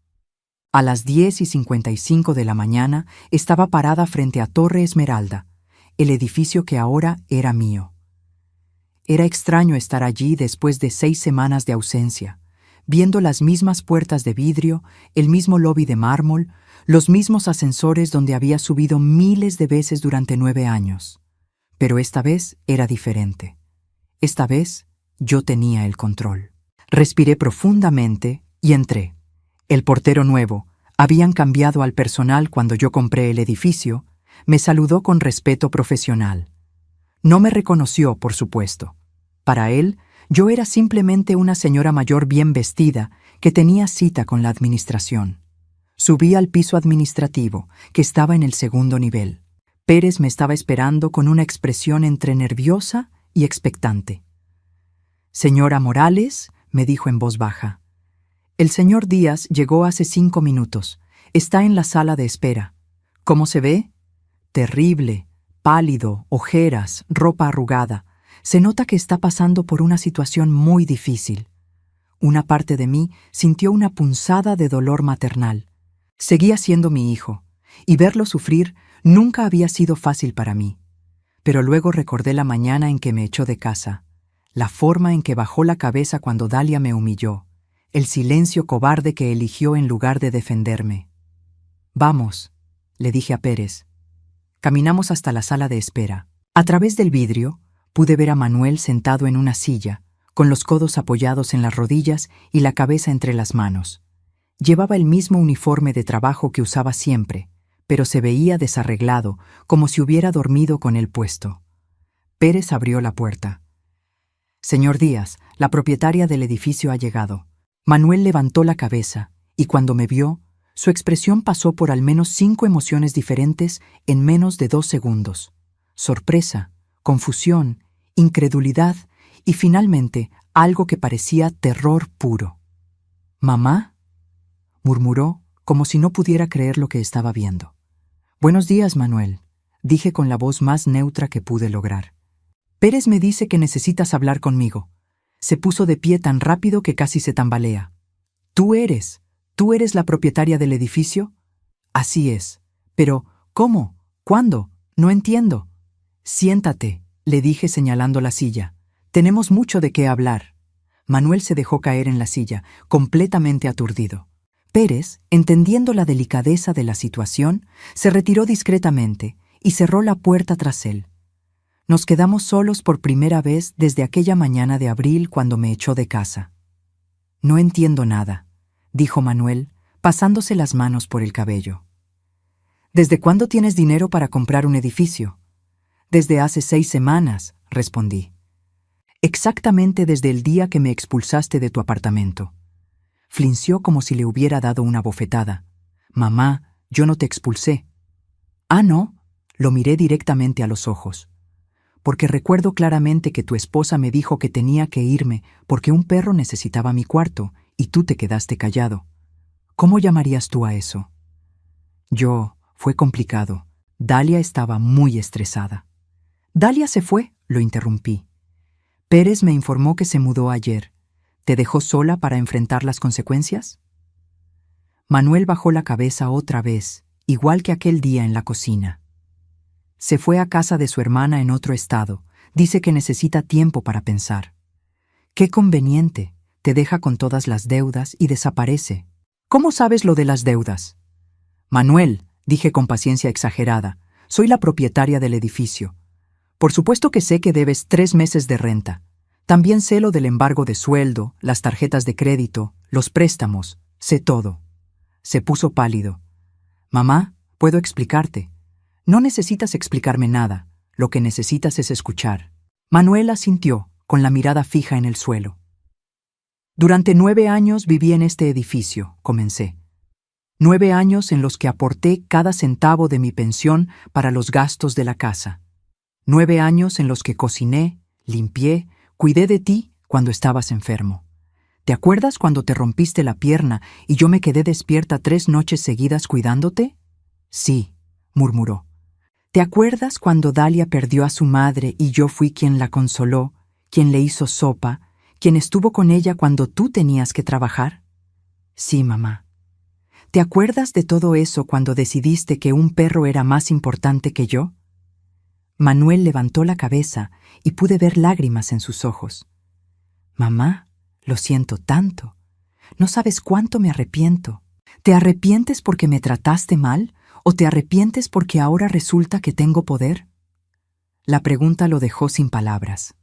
A las 10:55 de la mañana estaba parada frente a Torre Esmeralda, el edificio que ahora era mío. Era extraño estar allí después de 6 semanas de ausencia, viendo las mismas puertas de vidrio, el mismo lobby de mármol, los mismos ascensores donde había subido miles de veces durante 9 años. Pero esta vez era diferente. Esta vez yo tenía el control. Respiré profundamente y entré. El portero nuevo, habían cambiado al personal cuando yo compré el edificio, me saludó con respeto profesional. No me reconoció, por supuesto. Para él, yo era simplemente una señora mayor bien vestida que tenía cita con la administración. Subí al piso administrativo, que estaba en el segundo nivel. Pérez me estaba esperando con una expresión entre nerviosa y expectante. «Señora Morales», me dijo en voz baja. «El señor Díaz llegó hace 5 minutos. Está en la sala de espera. ¿Cómo se ve? Terrible, pálido, ojeras, ropa arrugada. Se nota que está pasando por una situación muy difícil». Una parte de mí sintió una punzada de dolor maternal. Seguía siendo mi hijo, y verlo sufrir nunca había sido fácil para mí. Pero luego recordé la mañana en que me echó de casa, la forma en que bajó la cabeza cuando Dalia me humilló, el silencio cobarde que eligió en lugar de defenderme. «Vamos», le dije a Pérez. Caminamos hasta la sala de espera. A través del vidrio pude ver a Manuel sentado en una silla, con los codos apoyados en las rodillas y la cabeza entre las manos. Llevaba el mismo uniforme de trabajo que usaba siempre, pero se veía desarreglado, como si hubiera dormido con él puesto. Pérez abrió la puerta. «Señor Díaz, la propietaria del edificio ha llegado». Manuel levantó la cabeza, y cuando me vio, su expresión pasó por al menos 5 emociones diferentes en menos de 2 segundos. Sorpresa, confusión, incredulidad y finalmente algo que parecía terror puro. «¿Mamá?», murmuró, como si no pudiera creer lo que estaba viendo. «Buenos días, Manuel», dije con la voz más neutra que pude lograr. «Pérez me dice que necesitas hablar conmigo». Se puso de pie tan rápido que casi se tambalea. ¿Tú eres la propietaria del edificio?» «Así es. Pero, ¿cómo? ¿Cuándo? No entiendo». «Siéntate», le dije señalando la silla. «Tenemos mucho de qué hablar». Manuel se dejó caer en la silla, completamente aturdido. Pérez, entendiendo la delicadeza de la situación, se retiró discretamente y cerró la puerta tras él. Nos quedamos solos por primera vez desde aquella mañana de abril cuando me echó de casa. «No entiendo nada», dijo Manuel, pasándose las manos por el cabello. «¿Desde cuándo tienes dinero para comprar un edificio?» «Desde hace 6 semanas», respondí. «Exactamente desde el día que me expulsaste de tu apartamento». Flinció como si le hubiera dado una bofetada. «Mamá, yo no te expulsé». «¿Ah, no?», lo miré directamente a los ojos. «Porque recuerdo claramente que tu esposa me dijo que tenía que irme porque un perro necesitaba mi cuarto y tú te quedaste callado. ¿Cómo llamarías tú a eso?» Fue complicado. Dalia estaba muy estresada. «Dalia se fue», lo interrumpí. «Pérez me informó que se mudó ayer. ¿Te dejó sola para enfrentar las consecuencias?» Manuel bajó la cabeza otra vez, igual que aquel día en la cocina. «Se fue a casa de su hermana en otro estado. Dice que necesita tiempo para pensar». «Qué conveniente. Te deja con todas las deudas y desaparece». «¿Cómo sabes lo de las deudas?» «Manuel», dije con paciencia exagerada, «soy la propietaria del edificio. Por supuesto que sé que debes 3 meses de renta. También sé lo del embargo de sueldo, las tarjetas de crédito, los préstamos. Sé todo». Se puso pálido. «Mamá, puedo explicarte». «No necesitas explicarme nada. Lo que necesitas es escuchar». Manuel asintió, con la mirada fija en el suelo. «Durante 9 años viví en este edificio», comencé. 9 años en los que aporté cada centavo de mi pensión para los gastos de la casa. 9 años en los que cociné, limpié, cuidé de ti cuando estabas enfermo. ¿Te acuerdas cuando te rompiste la pierna y yo me quedé despierta 3 noches seguidas cuidándote?» «Sí», murmuró. «¿Te acuerdas cuando Dalia perdió a su madre y yo fui quien la consoló, ¿Quien le hizo sopa? ¿Quien estuvo con ella cuando tú tenías que trabajar? Sí, mamá. ¿Te acuerdas de todo eso cuando decidiste que un perro era más importante que yo? Manuel levantó la cabeza y pude ver lágrimas en sus ojos. Mamá, lo siento tanto. No sabes cuánto me arrepiento. ¿Te arrepientes porque me trataste mal o te arrepientes porque ahora resulta que tengo poder? La pregunta lo dejó sin palabras.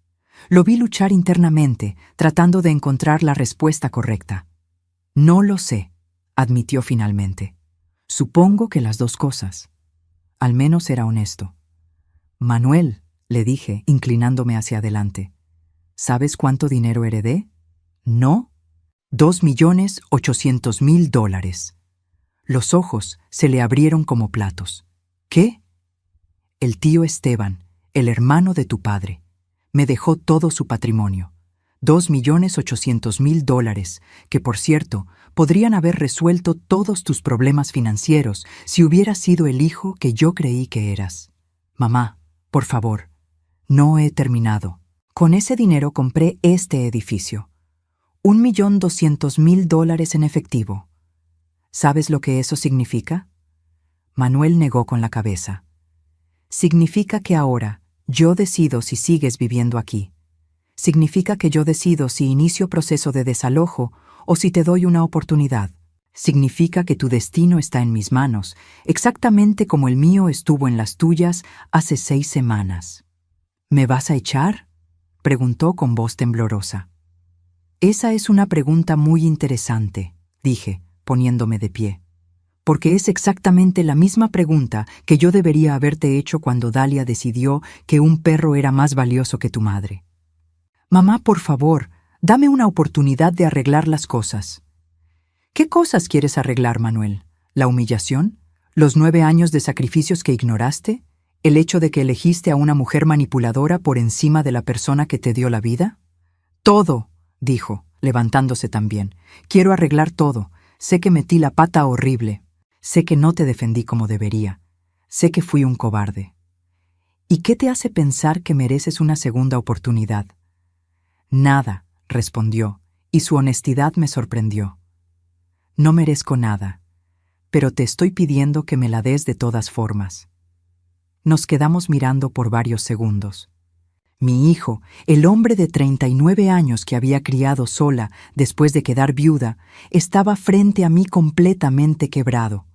Lo vi luchar internamente, tratando de encontrar la respuesta correcta. No lo sé, admitió finalmente. Supongo que las dos cosas. Al menos era honesto. Manuel, le dije, inclinándome hacia adelante, ¿sabes cuánto dinero heredé? No. $2.800.000. Los ojos se le abrieron como platos. ¿Qué? El tío Esteban, el hermano de tu padre, me dejó todo su patrimonio. $2.800.000, que por cierto, podrían haber resuelto todos tus problemas financieros si hubieras sido el hijo que yo creí que eras. Mamá, por favor, no he terminado. Con ese dinero compré este edificio. $1.200.000 en efectivo. ¿Sabes lo que eso significa? Manuel negó con la cabeza. Significa que ahora yo decido si sigues viviendo aquí. Significa que yo decido si inicio proceso de desalojo o si te doy una oportunidad. Significa que tu destino está en mis manos, exactamente como el mío estuvo en las tuyas hace 6 semanas. ¿Me vas a echar?, preguntó con voz temblorosa. Esa es una pregunta muy interesante, dije, poniéndome de pie, porque es exactamente la misma pregunta que yo debería haberte hecho cuando Dalia decidió que un perro era más valioso que tu madre. Mamá, por favor, dame una oportunidad de arreglar las cosas. ¿Qué cosas quieres arreglar, Manuel? ¿La humillación? ¿Los 9 años de sacrificios que ignoraste? ¿El hecho de que elegiste a una mujer manipuladora por encima de la persona que te dio la vida? Todo, dijo, levantándose también. Quiero arreglar todo. Sé que metí la pata horrible. Sé que no te defendí como debería. Sé que fui un cobarde. ¿Y qué te hace pensar que mereces una segunda oportunidad? Nada, respondió, y su honestidad me sorprendió. No merezco nada, pero te estoy pidiendo que me la des de todas formas. Nos quedamos mirando por varios segundos. Mi hijo, el hombre de 39 años que había criado sola después de quedar viuda, estaba frente a mí completamente quebrado,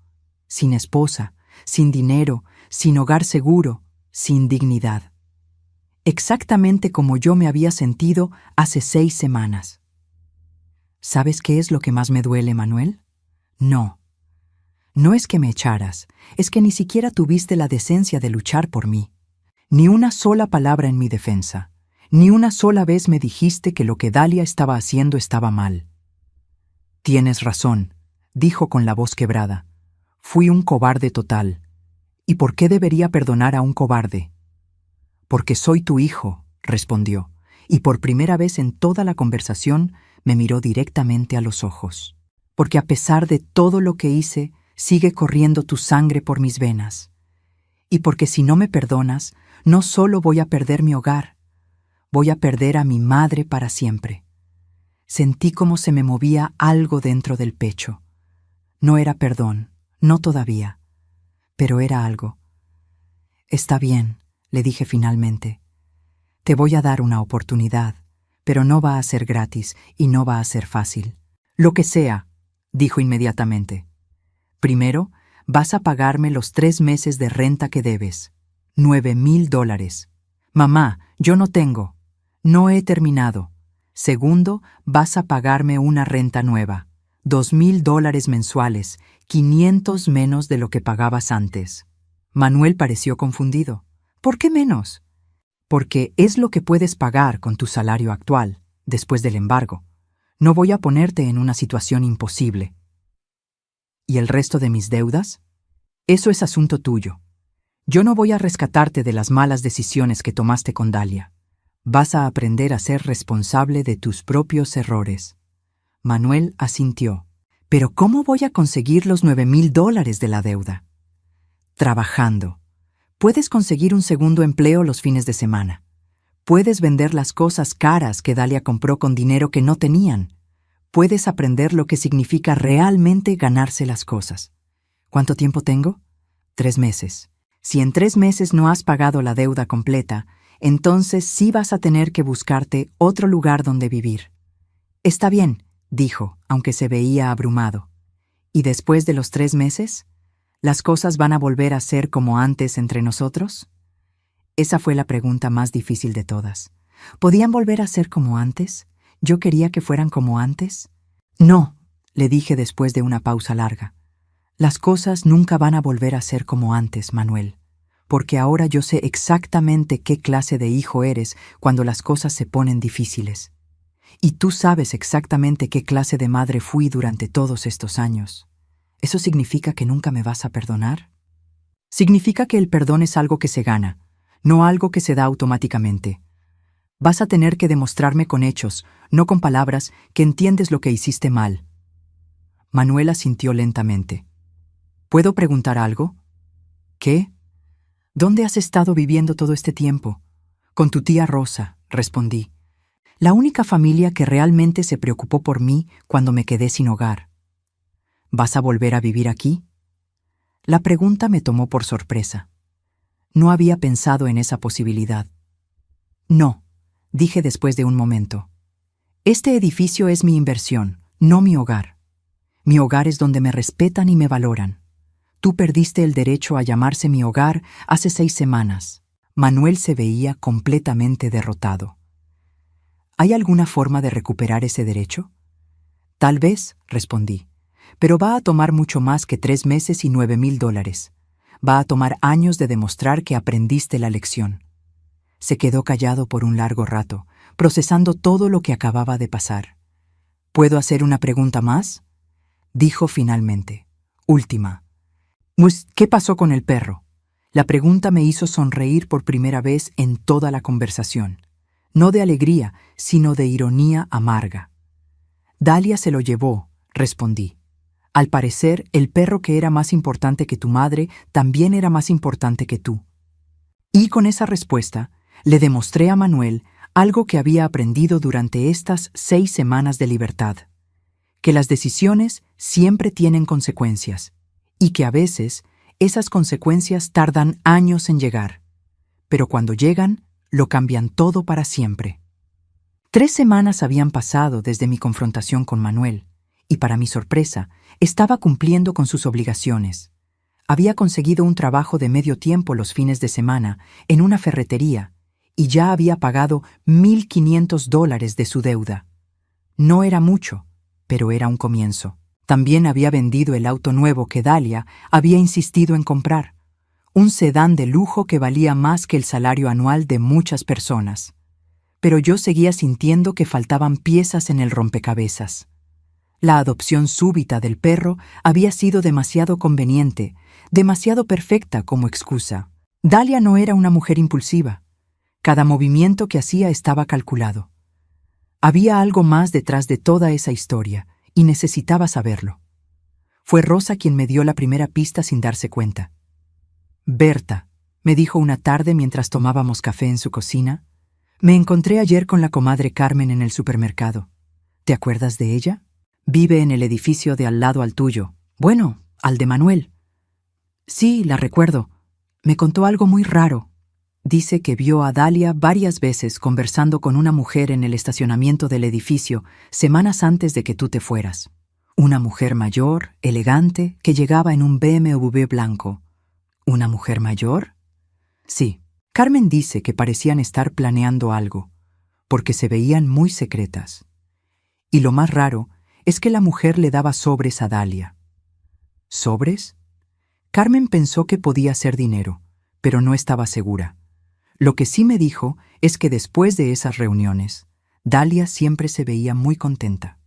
sin esposa, sin dinero, sin hogar seguro, sin dignidad. Exactamente como yo me había sentido hace 6 semanas. ¿Sabes qué es lo que más me duele, Manuel? No. No es que me echaras, es que ni siquiera tuviste la decencia de luchar por mí. Ni una sola palabra en mi defensa, ni una sola vez me dijiste que lo que Dalia estaba haciendo estaba mal. Tienes razón, dijo con la voz quebrada. Fui un cobarde total. ¿Y por qué debería perdonar a un cobarde? Porque soy tu hijo, respondió, y por primera vez en toda la conversación me miró directamente a los ojos. Porque a pesar de todo lo que hice, sigue corriendo tu sangre por mis venas. Y porque si no me perdonas, no solo voy a perder mi hogar, voy a perder a mi madre para siempre. Sentí como se me movía algo dentro del pecho. No era perdón, no todavía, pero era algo. Está bien, le dije finalmente. Te voy a dar una oportunidad, pero no va a ser gratis y no va a ser fácil. Lo que sea, dijo inmediatamente. Primero, vas a pagarme los 3 meses de renta que debes. $9.000. Mamá, yo no tengo. No he terminado. Segundo, vas a pagarme una renta nueva. $2.000 mensuales, 500 menos de lo que pagabas antes. Manuel pareció confundido. ¿Por qué menos? Porque es lo que puedes pagar con tu salario actual, después del embargo. No voy a ponerte en una situación imposible. ¿Y el resto de mis deudas? Eso es asunto tuyo. Yo no voy a rescatarte de las malas decisiones que tomaste con Dalia. Vas a aprender a ser responsable de tus propios errores. Manuel asintió. ¿Pero cómo voy a conseguir los $9.000 de la deuda? Trabajando. Puedes conseguir un segundo empleo los fines de semana. Puedes vender las cosas caras que Dalia compró con dinero que no tenían. Puedes aprender lo que significa realmente ganarse las cosas. ¿Cuánto tiempo tengo? 3 meses. Si en 3 meses no has pagado la deuda completa, entonces sí vas a tener que buscarte otro lugar donde vivir. Está bien, dijo, aunque se veía abrumado. ¿Y después de los 3 meses? ¿Las cosas van a volver a ser como antes entre nosotros? Esa fue la pregunta más difícil de todas. ¿Podían volver a ser como antes? ¿Yo quería que fueran como antes? No, le dije después de una pausa larga. Las cosas nunca van a volver a ser como antes, Manuel, porque ahora yo sé exactamente qué clase de hijo eres cuando las cosas se ponen difíciles. Y tú sabes exactamente qué clase de madre fui durante todos estos años. ¿Eso significa que nunca me vas a perdonar? Significa que el perdón es algo que se gana, no algo que se da automáticamente. Vas a tener que demostrarme con hechos, no con palabras, que entiendes lo que hiciste mal. Manuel asintió lentamente. ¿Puedo preguntar algo? ¿Qué? ¿Dónde has estado viviendo todo este tiempo? Con tu tía Rosa, respondí. La única familia que realmente se preocupó por mí cuando me quedé sin hogar. ¿Vas a volver a vivir aquí? La pregunta me tomó por sorpresa. No había pensado en esa posibilidad. No, dije después de un momento. Este edificio es mi inversión, no mi hogar. Mi hogar es donde me respetan y me valoran. Tú perdiste el derecho a llamarse mi hogar hace 6 semanas. Manuel se veía completamente derrotado. ¿Hay alguna forma de recuperar ese derecho? Tal vez, respondí, pero va a tomar mucho más que 3 meses y $9,000. Va a tomar años de demostrar que aprendiste la lección. Se quedó callado por un largo rato, procesando todo lo que acababa de pasar. ¿Puedo hacer una pregunta más? Dijo finalmente. Última. ¿Qué pasó con el perro? La pregunta me hizo sonreír por primera vez en toda la conversación. No de alegría, sino de ironía amarga. Dalia se lo llevó, respondí. Al parecer, el perro que era más importante que tu madre también era más importante que tú. Y con esa respuesta, le demostré a Manuel algo que había aprendido durante estas 6 semanas de libertad. Que las decisiones siempre tienen consecuencias, y que a veces esas consecuencias tardan años en llegar. Pero cuando llegan, lo cambian todo para siempre. 3 semanas habían pasado desde mi confrontación con Manuel, y para mi sorpresa, estaba cumpliendo con sus obligaciones. Había conseguido un trabajo de medio tiempo los fines de semana en una ferretería, y ya había pagado $1,500 de su deuda. No era mucho, pero era un comienzo. También había vendido el auto nuevo que Dalia había insistido en comprar, un sedán de lujo que valía más que el salario anual de muchas personas. Pero yo seguía sintiendo que faltaban piezas en el rompecabezas. La adopción súbita del perro había sido demasiado conveniente, demasiado perfecta como excusa. Dalia no era una mujer impulsiva. Cada movimiento que hacía estaba calculado. Había algo más detrás de toda esa historia, y necesitaba saberlo. Fue Rosa quien me dio la primera pista sin darse cuenta. Berta, me dijo una tarde mientras tomábamos café en su cocina, me encontré ayer con la comadre Carmen en el supermercado. ¿Te acuerdas de ella? Vive en el edificio de al lado al tuyo. Bueno, al de Manuel. Sí, la recuerdo. Me contó algo muy raro. Dice que vio a Dalia varias veces conversando con una mujer en el estacionamiento del edificio semanas antes de que tú te fueras. Una mujer mayor, elegante, que llegaba en un BMW blanco. ¿Una mujer mayor? Sí. Carmen dice que parecían estar planeando algo, porque se veían muy secretas. Y lo más raro es que la mujer le daba sobres a Dalia. ¿Sobres? Carmen pensó que podía ser dinero, pero no estaba segura. Lo que sí me dijo es que después de esas reuniones, Dalia siempre se veía muy contenta.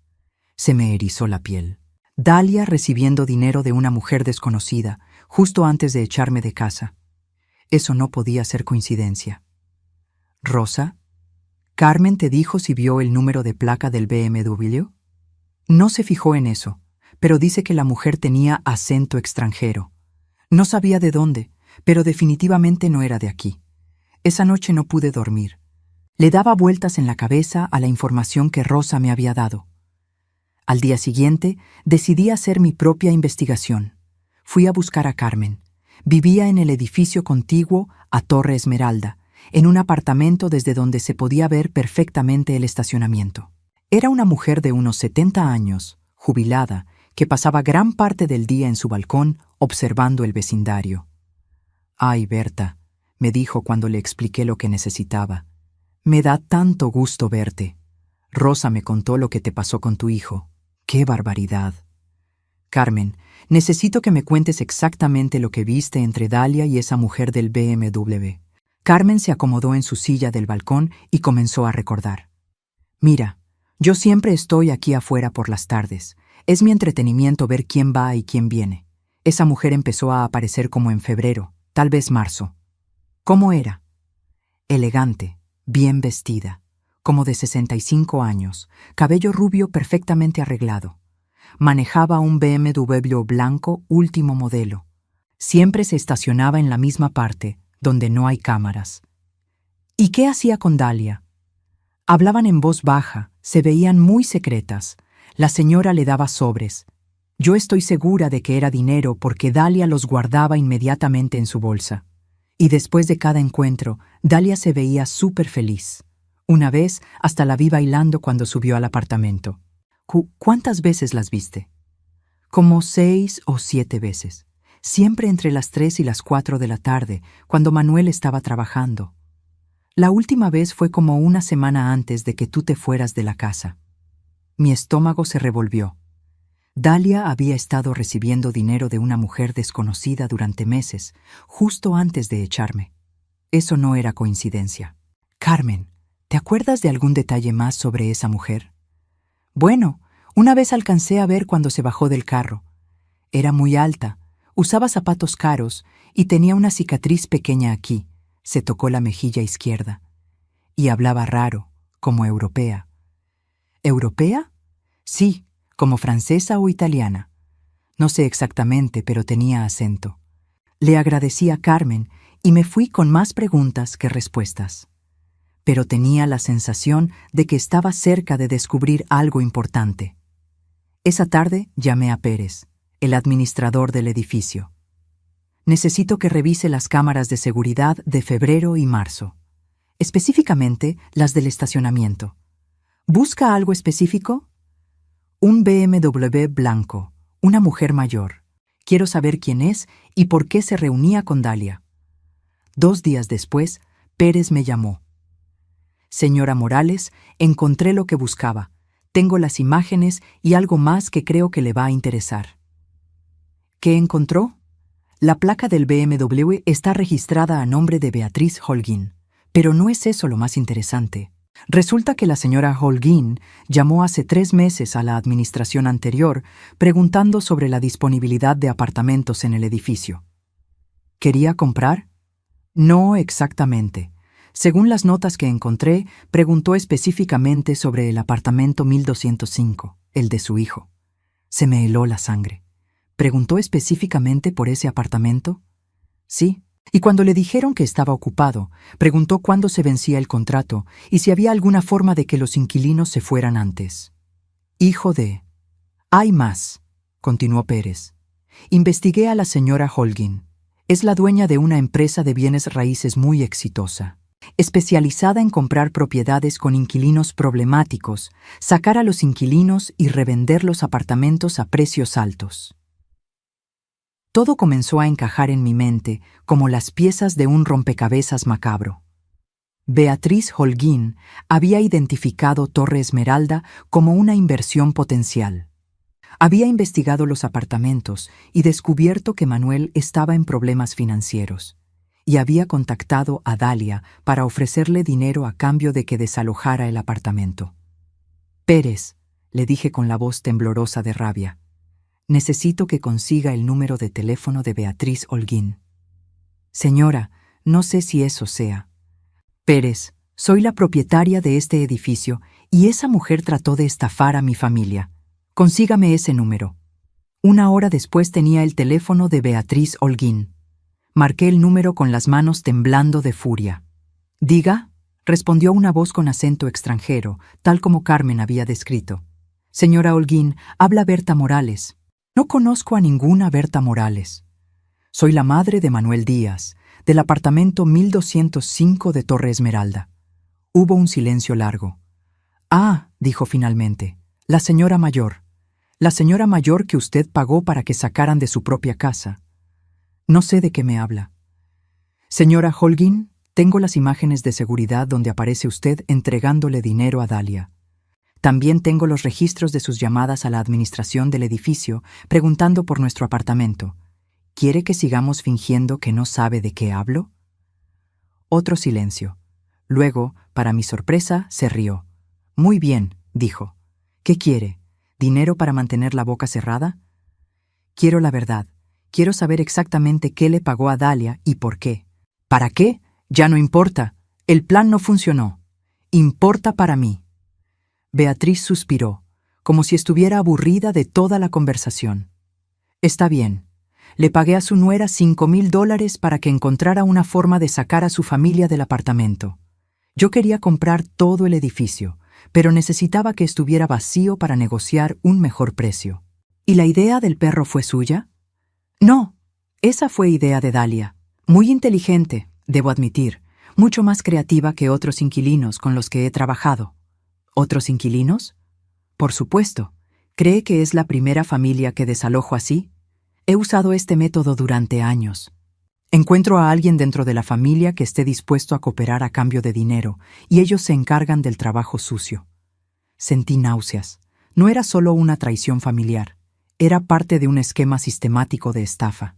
Se me erizó la piel. Dalia recibiendo dinero de una mujer desconocida, justo antes de echarme de casa. Eso no podía ser coincidencia. ¿Rosa? ¿Carmen te dijo si vio el número de placa del BMW? No se fijó en eso, pero dice que la mujer tenía acento extranjero. No sabía de dónde, pero definitivamente no era de aquí. Esa noche no pude dormir. Le daba vueltas en la cabeza a la información que Rosa me había dado. Al día siguiente, decidí hacer mi propia investigación. Fui a buscar a Carmen. Vivía en el edificio contiguo a Torre Esmeralda, en un apartamento desde donde se podía ver perfectamente el estacionamiento. Era una mujer de unos 70 años, jubilada, que pasaba gran parte del día en su balcón observando el vecindario. «Ay, Berta», me dijo cuando le expliqué lo que necesitaba. «Me da tanto gusto verte. Rosa me contó lo que te pasó con tu hijo. ¡Qué barbaridad! Carmen, necesito que me cuentes exactamente lo que viste entre Dalia y esa mujer del BMW». Carmen se acomodó en su silla del balcón y comenzó a recordar. «Mira, yo siempre estoy aquí afuera por las tardes. Es mi entretenimiento ver quién va y quién viene. Esa mujer empezó a aparecer como en febrero, tal vez marzo. ¿Cómo era? Elegante, bien vestida, como de 65 años, cabello rubio perfectamente arreglado. Manejaba un BMW blanco último modelo. Siempre se estacionaba en la misma parte, donde no hay cámaras. ¿Y qué hacía con Dalia? Hablaban en voz baja, se veían muy secretas. La señora le daba sobres. Yo estoy segura de que era dinero porque Dalia los guardaba inmediatamente en su bolsa. Y después de cada encuentro, Dalia se veía súper feliz. Una vez hasta la vi bailando cuando subió al apartamento. ¿Cuántas veces las viste? Como 6 o 7 veces. Siempre entre las 3 y las 4 de la tarde, cuando Manuel estaba trabajando. La última vez fue como una semana antes de que tú te fueras de la casa. Mi estómago se revolvió. Dalia había estado recibiendo dinero de una mujer desconocida durante meses, justo antes de echarme. Eso no era coincidencia. Carmen, ¿te acuerdas de algún detalle más sobre esa mujer? Bueno, una vez alcancé a ver cuando se bajó del carro. Era muy alta, usaba zapatos caros y tenía una cicatriz pequeña aquí. Se tocó la mejilla izquierda. Y hablaba raro, como europea. ¿Europea? Sí, como francesa o italiana. No sé exactamente, pero tenía acento. Le agradecí a Carmen y me fui con más preguntas que respuestas. Pero tenía la sensación de que estaba cerca de descubrir algo importante. Esa tarde llamé a Pérez, el administrador del edificio. Necesito que revise las cámaras de seguridad de febrero y marzo, específicamente las del estacionamiento. ¿Busca algo específico? Un BMW blanco, una mujer mayor. Quiero saber quién es y por qué se reunía con Dalia. 2 días después, Pérez me llamó. Señora Morales, encontré lo que buscaba. Tengo las imágenes y algo más que creo que le va a interesar. ¿Qué encontró? La placa del BMW está registrada a nombre de Beatriz Holguín, pero no es eso lo más interesante. Resulta que la señora Holguín llamó hace 3 meses a la administración anterior preguntando sobre la disponibilidad de apartamentos en el edificio. ¿Quería comprar? No exactamente. Según las notas que encontré, preguntó específicamente sobre el apartamento 1205, el de su hijo. Se me heló la sangre. ¿Preguntó específicamente por ese apartamento? Sí. Y cuando le dijeron que estaba ocupado, preguntó cuándo se vencía el contrato y si había alguna forma de que los inquilinos se fueran antes. Hijo de... Hay más, continuó Pérez. Investigué a la señora Holguín. Es la dueña de una empresa de bienes raíces muy exitosa, especializada en comprar propiedades con inquilinos problemáticos, sacar a los inquilinos y revender los apartamentos a precios altos. Todo comenzó a encajar en mi mente como las piezas de un rompecabezas macabro. Beatriz Holguín había identificado Torre Esmeralda como una inversión potencial. Había investigado los apartamentos y descubierto que Manuel estaba en problemas financieros, y había contactado a Dalia para ofrecerle dinero a cambio de que desalojara el apartamento. «Pérez», le dije con la voz temblorosa de rabia, «necesito que consiga el número de teléfono de Beatriz Holguín». «Señora, no sé si eso sea». «Pérez, soy la propietaria de este edificio y esa mujer trató de estafar a mi familia. Consígame ese número». 1 hora después tenía el teléfono de Beatriz Holguín. Marqué el número con las manos temblando de furia. «Diga», respondió una voz con acento extranjero, tal como Carmen había descrito. Señora Holguín, habla Berta Morales. No conozco a ninguna Berta Morales. Soy la madre de Manuel Díaz, del apartamento 1205 de Torre Esmeralda. Hubo un silencio largo. Ah, dijo finalmente, la señora mayor. La señora mayor que usted pagó para que sacaran de su propia casa. No sé de qué me habla. Señora Holguín, tengo las imágenes de seguridad donde aparece usted entregándole dinero a Dalia. También tengo los registros de sus llamadas a la administración del edificio preguntando por nuestro apartamento. ¿Quiere que sigamos fingiendo que no sabe de qué hablo? Otro silencio. Luego, para mi sorpresa, se rió. Muy bien, dijo. ¿Qué quiere? ¿Dinero para mantener la boca cerrada? Quiero la verdad. Quiero saber exactamente qué le pagó a Dalia y por qué. ¿Para qué? Ya no importa. El plan no funcionó. Importa para mí. Beatriz suspiró, como si estuviera aburrida de toda la conversación. Está bien. Le pagué a su nuera $5,000 para que encontrara una forma de sacar a su familia del apartamento. Yo quería comprar todo el edificio, pero necesitaba que estuviera vacío para negociar un mejor precio. ¿Y la idea del perro fue suya? No, esa fue idea de Dalia. Muy inteligente, debo admitir, mucho más creativa que otros inquilinos con los que he trabajado. ¿Otros inquilinos? Por supuesto. ¿Cree que es la primera familia que desalojo así? He usado este método durante años. Encuentro a alguien dentro de la familia que esté dispuesto a cooperar a cambio de dinero, y ellos se encargan del trabajo sucio. Sentí náuseas. No era solo una traición familiar, era parte de un esquema sistemático de estafa.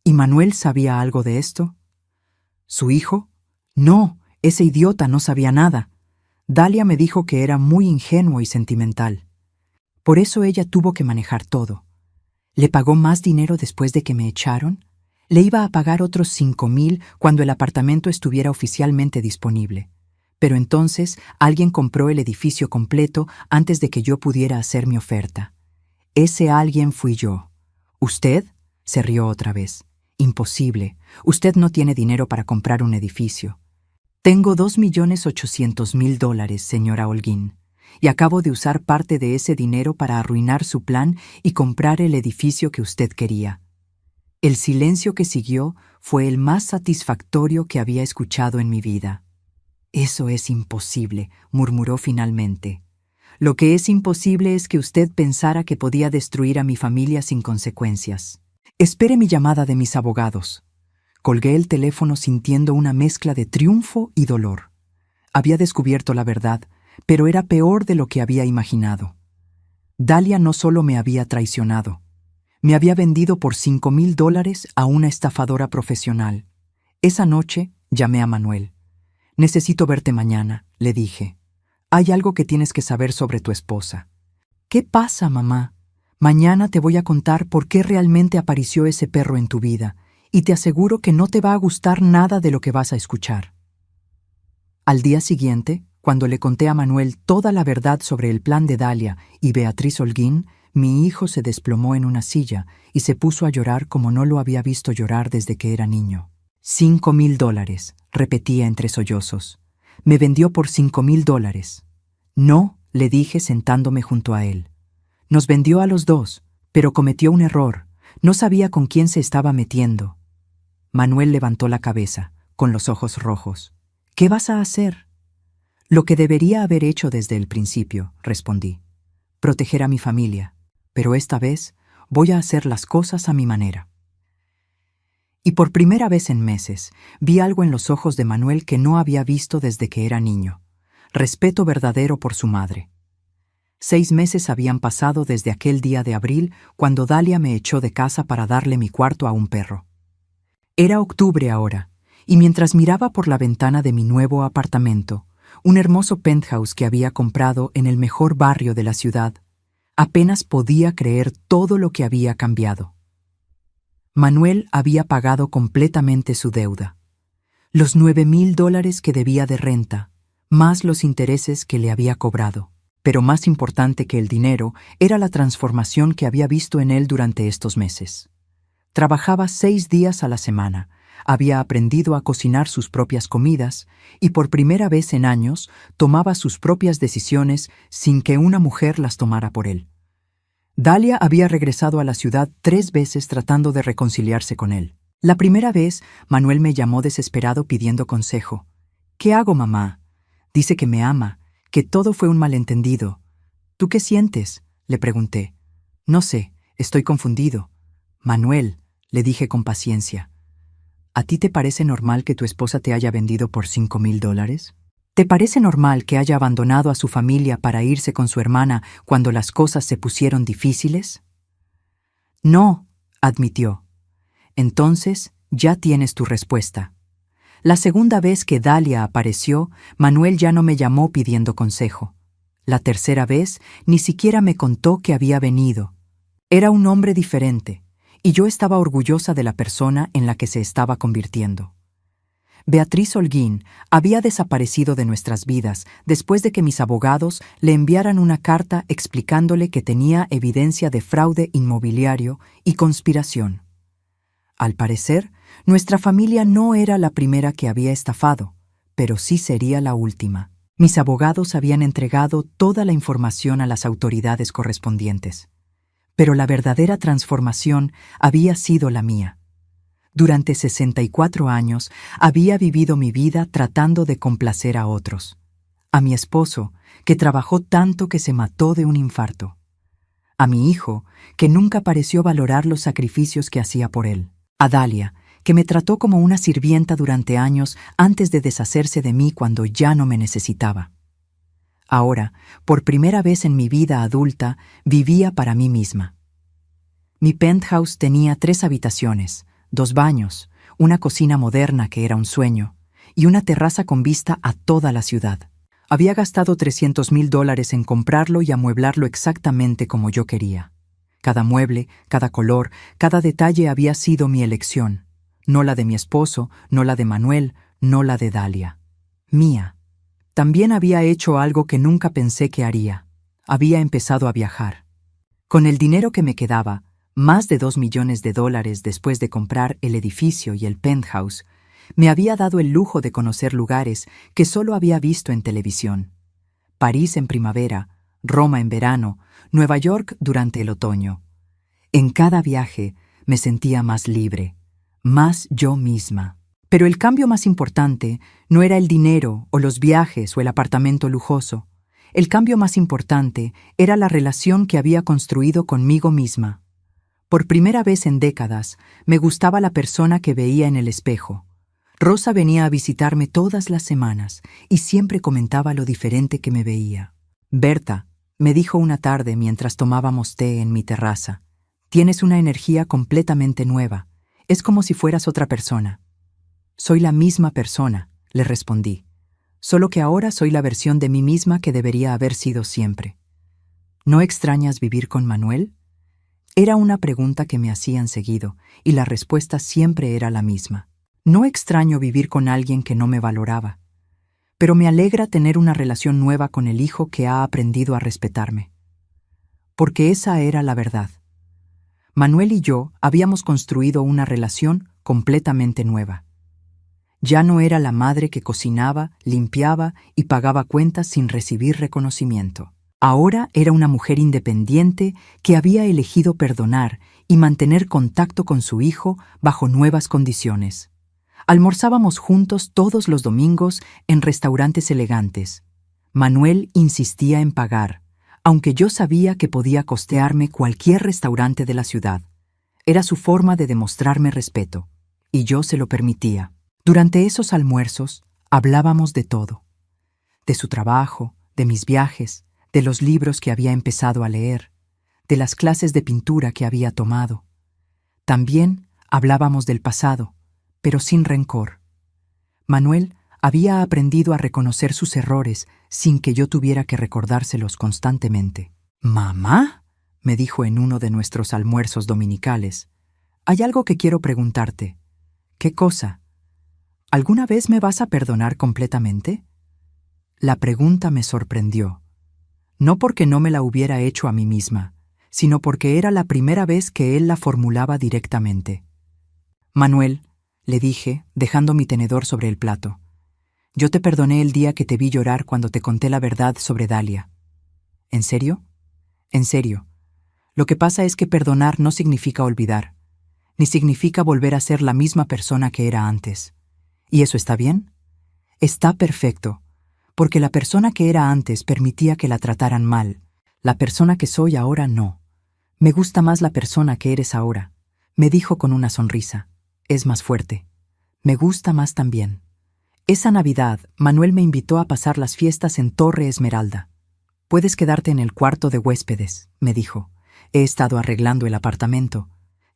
¿Y Manuel sabía algo de esto? ¿Su hijo? No, ese idiota no sabía nada. Dalia me dijo que era muy ingenuo y sentimental. Por eso ella tuvo que manejar todo. ¿Le pagó más dinero después de que me echaron? Le iba a pagar otros 5,000 cuando el apartamento estuviera oficialmente disponible. Pero entonces alguien compró el edificio completo antes de que yo pudiera hacer mi oferta. Ese alguien fui yo. ¿Usted? Se rió otra vez. Imposible. Usted no tiene dinero para comprar un edificio. Tengo $2,800,000, señora Holguín, y acabo de usar parte de ese dinero para arruinar su plan y comprar el edificio que usted quería. El silencio que siguió fue el más satisfactorio que había escuchado en mi vida. Eso es imposible, murmuró finalmente. Lo que es imposible es que usted pensara que podía destruir a mi familia sin consecuencias. Espere mi llamada de mis abogados. Colgué el teléfono sintiendo una mezcla de triunfo y dolor. Había descubierto la verdad, pero era peor de lo que había imaginado. Dalia no solo me había traicionado, me había vendido por $5,000 a una estafadora profesional. Esa noche llamé a Manuel. Necesito verte mañana, le dije. Hay algo que tienes que saber sobre tu esposa. ¿Qué pasa, mamá? Mañana te voy a contar por qué realmente apareció ese perro en tu vida, y te aseguro que no te va a gustar nada de lo que vas a escuchar. Al día siguiente, cuando le conté a Manuel toda la verdad sobre el plan de Dalia y Beatriz Holguín, mi hijo se desplomó en una silla y se puso a llorar como no lo había visto llorar desde que era niño. $5,000, repetía entre sollozos. Me vendió por $5,000. No, le dije sentándome junto a él. Nos vendió a los dos, pero cometió un error. No sabía con quién se estaba metiendo. Manuel levantó la cabeza, con los ojos rojos. ¿Qué vas a hacer? Lo que debería haber hecho desde el principio, respondí. Proteger a mi familia, pero esta vez voy a hacer las cosas a mi manera. Y por primera vez en meses, vi algo en los ojos de Manuel que no había visto desde que era niño. Respeto verdadero por su madre. 6 meses habían pasado desde aquel día de abril cuando Dalia me echó de casa para darle mi cuarto a un perro. Era octubre ahora, y mientras miraba por la ventana de mi nuevo apartamento, un hermoso penthouse que había comprado en el mejor barrio de la ciudad, apenas podía creer todo lo que había cambiado. Manuel había pagado completamente su deuda. Los $9,000 que debía de renta, más los intereses que le había cobrado. Pero más importante que el dinero era la transformación que había visto en él durante estos meses. Trabajaba 6 días a la semana, Había aprendido a cocinar sus propias comidas y por primera vez en años tomaba sus propias decisiones sin que una mujer las tomara por él. Dalia había regresado a la ciudad 3 veces tratando de reconciliarse con él. La primera vez, Manuel me llamó desesperado pidiendo consejo. «¿Qué hago, mamá? Dice que me ama, que todo fue un malentendido. ¿Tú qué sientes?», le pregunté. «No sé, estoy confundido». «Manuel», le dije con paciencia, ¿a ti te parece normal que tu esposa te haya vendido por $5,000? ¿Te parece normal que haya abandonado a su familia para irse con su hermana cuando las cosas se pusieron difíciles? No, admitió. Entonces, ya tienes tu respuesta. La segunda vez que Dalia apareció, Manuel ya no me llamó pidiendo consejo. La tercera vez, ni siquiera me contó que había venido. Era un hombre diferente, y yo estaba orgullosa de la persona en la que se estaba convirtiendo. Beatriz Holguín había desaparecido de nuestras vidas después de que mis abogados le enviaran una carta explicándole que tenía evidencia de fraude inmobiliario y conspiración. Al parecer, nuestra familia no era la primera que había estafado, pero sí sería la última. Mis abogados habían entregado toda la información a las autoridades correspondientes. Pero la verdadera transformación había sido la mía. Durante 64 años había vivido mi vida tratando de complacer a otros. A mi esposo, que trabajó tanto que se mató de un infarto. A mi hijo, que nunca pareció valorar los sacrificios que hacía por él. A Dalia, que me trató como una sirvienta durante años antes de deshacerse de mí cuando ya no me necesitaba. Ahora, por primera vez en mi vida adulta, vivía para mí misma. Mi penthouse tenía 3 habitaciones, 2 baños, una cocina moderna que era un sueño, y una terraza con vista a toda la ciudad. Había gastado $300,000 en comprarlo y amueblarlo exactamente como yo quería. Cada mueble, cada color, cada detalle había sido mi elección. No la de mi esposo, no la de Manuel, no la de Dalia. Mía. También había hecho algo que nunca pensé que haría. Había empezado a viajar. Con el dinero que me quedaba, más de $2 millones después de comprar el edificio y el penthouse, me había dado el lujo de conocer lugares que solo había visto en televisión. París en primavera, Roma en verano, Nueva York durante el otoño. En cada viaje me sentía más libre, más yo misma. Pero el cambio más importante no era el dinero o los viajes o el apartamento lujoso. El cambio más importante era la relación que había construido conmigo misma. Por primera vez en décadas, me gustaba la persona que veía en el espejo. Rosa venía a visitarme todas las semanas y siempre comentaba lo diferente que me veía. «Berta», me dijo una tarde mientras tomábamos té en mi terraza, «tienes una energía completamente nueva. Es como si fueras otra persona». «Soy la misma persona», le respondí, «solo que ahora soy la versión de mí misma que debería haber sido siempre». «¿No extrañas vivir con Manuel?». Era una pregunta que me hacían seguido, y la respuesta siempre era la misma. No extraño vivir con alguien que no me valoraba, pero me alegra tener una relación nueva con el hijo que ha aprendido a respetarme. Porque esa era la verdad. Manuel y yo habíamos construido una relación completamente nueva. Ya no era la madre que cocinaba, limpiaba y pagaba cuentas sin recibir reconocimiento. Ahora era una mujer independiente que había elegido perdonar y mantener contacto con su hijo bajo nuevas condiciones. Almorzábamos juntos todos los domingos en restaurantes elegantes. Manuel insistía en pagar, aunque yo sabía que podía costearme cualquier restaurante de la ciudad. Era su forma de demostrarme respeto, y yo se lo permitía. Durante esos almuerzos hablábamos de todo. De su trabajo, de mis viajes, de los libros que había empezado a leer, de las clases de pintura que había tomado. También hablábamos del pasado, pero sin rencor. Manuel había aprendido a reconocer sus errores sin que yo tuviera que recordárselos constantemente. «¿Mamá?», me dijo en uno de nuestros almuerzos dominicales. «Hay algo que quiero preguntarte». «¿Qué cosa? ¿Alguna vez me vas a perdonar completamente?». La pregunta me sorprendió. No porque no me la hubiera hecho a mí misma, sino porque era la primera vez que él la formulaba directamente. «Manuel», le dije, dejando mi tenedor sobre el plato. Yo te perdoné el día que te vi llorar cuando te conté la verdad sobre Dalia. ¿En serio? En serio. Lo que pasa es que perdonar no significa olvidar, ni significa volver a ser la misma persona que era antes. ¿Y eso está bien? Está perfecto, porque la persona que era antes permitía que la trataran mal. La persona que soy ahora no. Me gusta más la persona que eres ahora, me dijo con una sonrisa. Es más fuerte. Me gusta más también. Esa Navidad, Manuel me invitó a pasar las fiestas en Torre Esmeralda. Puedes quedarte en el cuarto de huéspedes, me dijo. He estado arreglando el apartamento.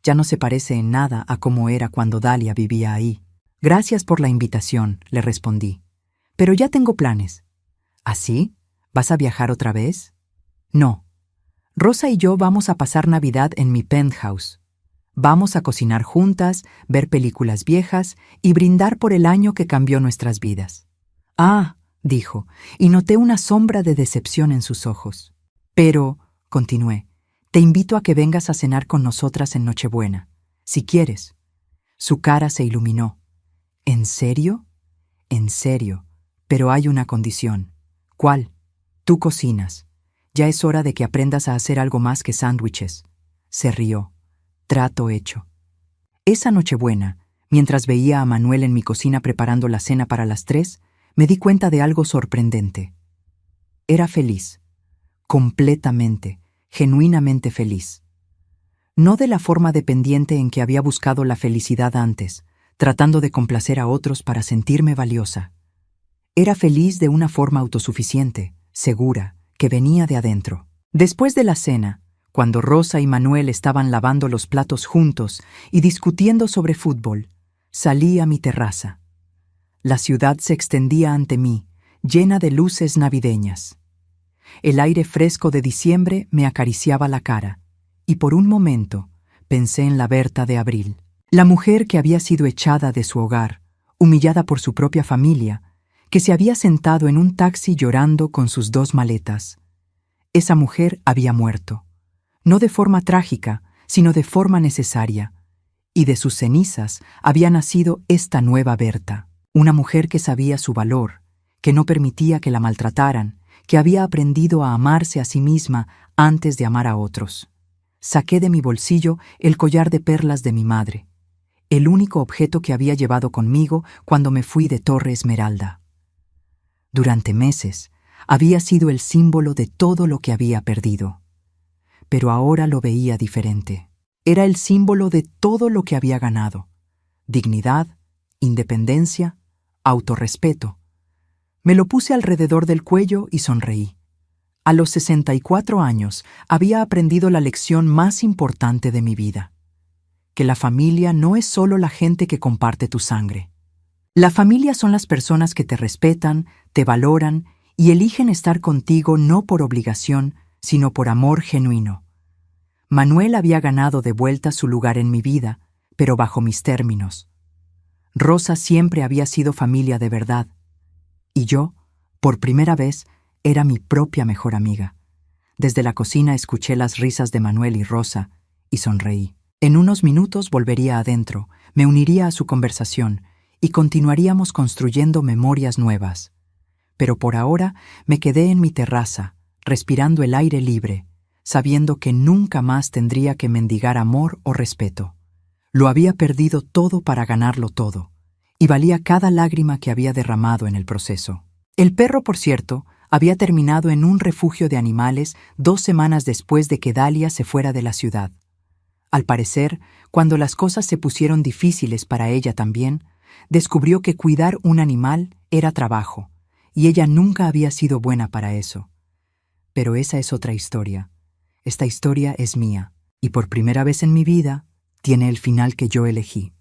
Ya no se parece en nada a cómo era cuando Dalia vivía ahí. Gracias por la invitación, le respondí. Pero ya tengo planes. ¿Así? ¿Vas a viajar otra vez? No. Rosa y yo vamos a pasar Navidad en mi penthouse. Vamos a cocinar juntas, ver películas viejas y brindar por el año que cambió nuestras vidas. Ah, dijo, y noté una sombra de decepción en sus ojos. Pero, continué, te invito a que vengas a cenar con nosotras en Nochebuena, si quieres. Su cara se iluminó. ¿En serio? En serio, pero hay una condición. ¿Cuál? Tú cocinas. Ya es hora de que aprendas a hacer algo más que sándwiches. Se rió. Trato hecho. Esa Nochebuena, mientras veía a Manuel en mi cocina preparando la cena para las 3, me di cuenta de algo sorprendente. Era feliz. Completamente, genuinamente feliz. No de la forma dependiente en que había buscado la felicidad antes, tratando de complacer a otros para sentirme valiosa. Era feliz de una forma autosuficiente, segura, que venía de adentro. Después de la cena, cuando Rosa y Manuel estaban lavando los platos juntos y discutiendo sobre fútbol, salí a mi terraza. La ciudad se extendía ante mí, llena de luces navideñas. El aire fresco de diciembre me acariciaba la cara, y por un momento pensé en la Berta de abril, la mujer que había sido echada de su hogar, humillada por su propia familia, que se había sentado en un taxi llorando con sus 2 maletas. Esa mujer había muerto. No de forma trágica, sino de forma necesaria, y de sus cenizas había nacido esta nueva Berta, una mujer que sabía su valor, que no permitía que la maltrataran, que había aprendido a amarse a sí misma antes de amar a otros. Saqué de mi bolsillo el collar de perlas de mi madre, el único objeto que había llevado conmigo cuando me fui de Torre Esmeralda. Durante meses había sido el símbolo de todo lo que había perdido. Pero ahora lo veía diferente. Era el símbolo de todo lo que había ganado. Dignidad, independencia, autorrespeto. Me lo puse alrededor del cuello y sonreí. A los 64 años había aprendido la lección más importante de mi vida. Que la familia no es solo la gente que comparte tu sangre. La familia son las personas que te respetan, te valoran y eligen estar contigo no por obligación, sino por amor genuino. Manuel había ganado de vuelta su lugar en mi vida, pero bajo mis términos. Rosa siempre había sido familia de verdad. Y yo, por primera vez, era mi propia mejor amiga. Desde la cocina escuché las risas de Manuel y Rosa y sonreí. En unos minutos volvería adentro, me uniría a su conversación y continuaríamos construyendo memorias nuevas. Pero por ahora me quedé en mi terraza, respirando el aire libre, sabiendo que nunca más tendría que mendigar amor o respeto. Lo había perdido todo para ganarlo todo, y valía cada lágrima que había derramado en el proceso. El perro, por cierto, había terminado en un refugio de animales 2 semanas después de que Dalia se fuera de la ciudad. Al parecer, cuando las cosas se pusieron difíciles para ella también, descubrió que cuidar un animal era trabajo, y ella nunca había sido buena para eso. Pero esa es otra historia. Esta historia es mía, y por primera vez en mi vida, tiene el final que yo elegí.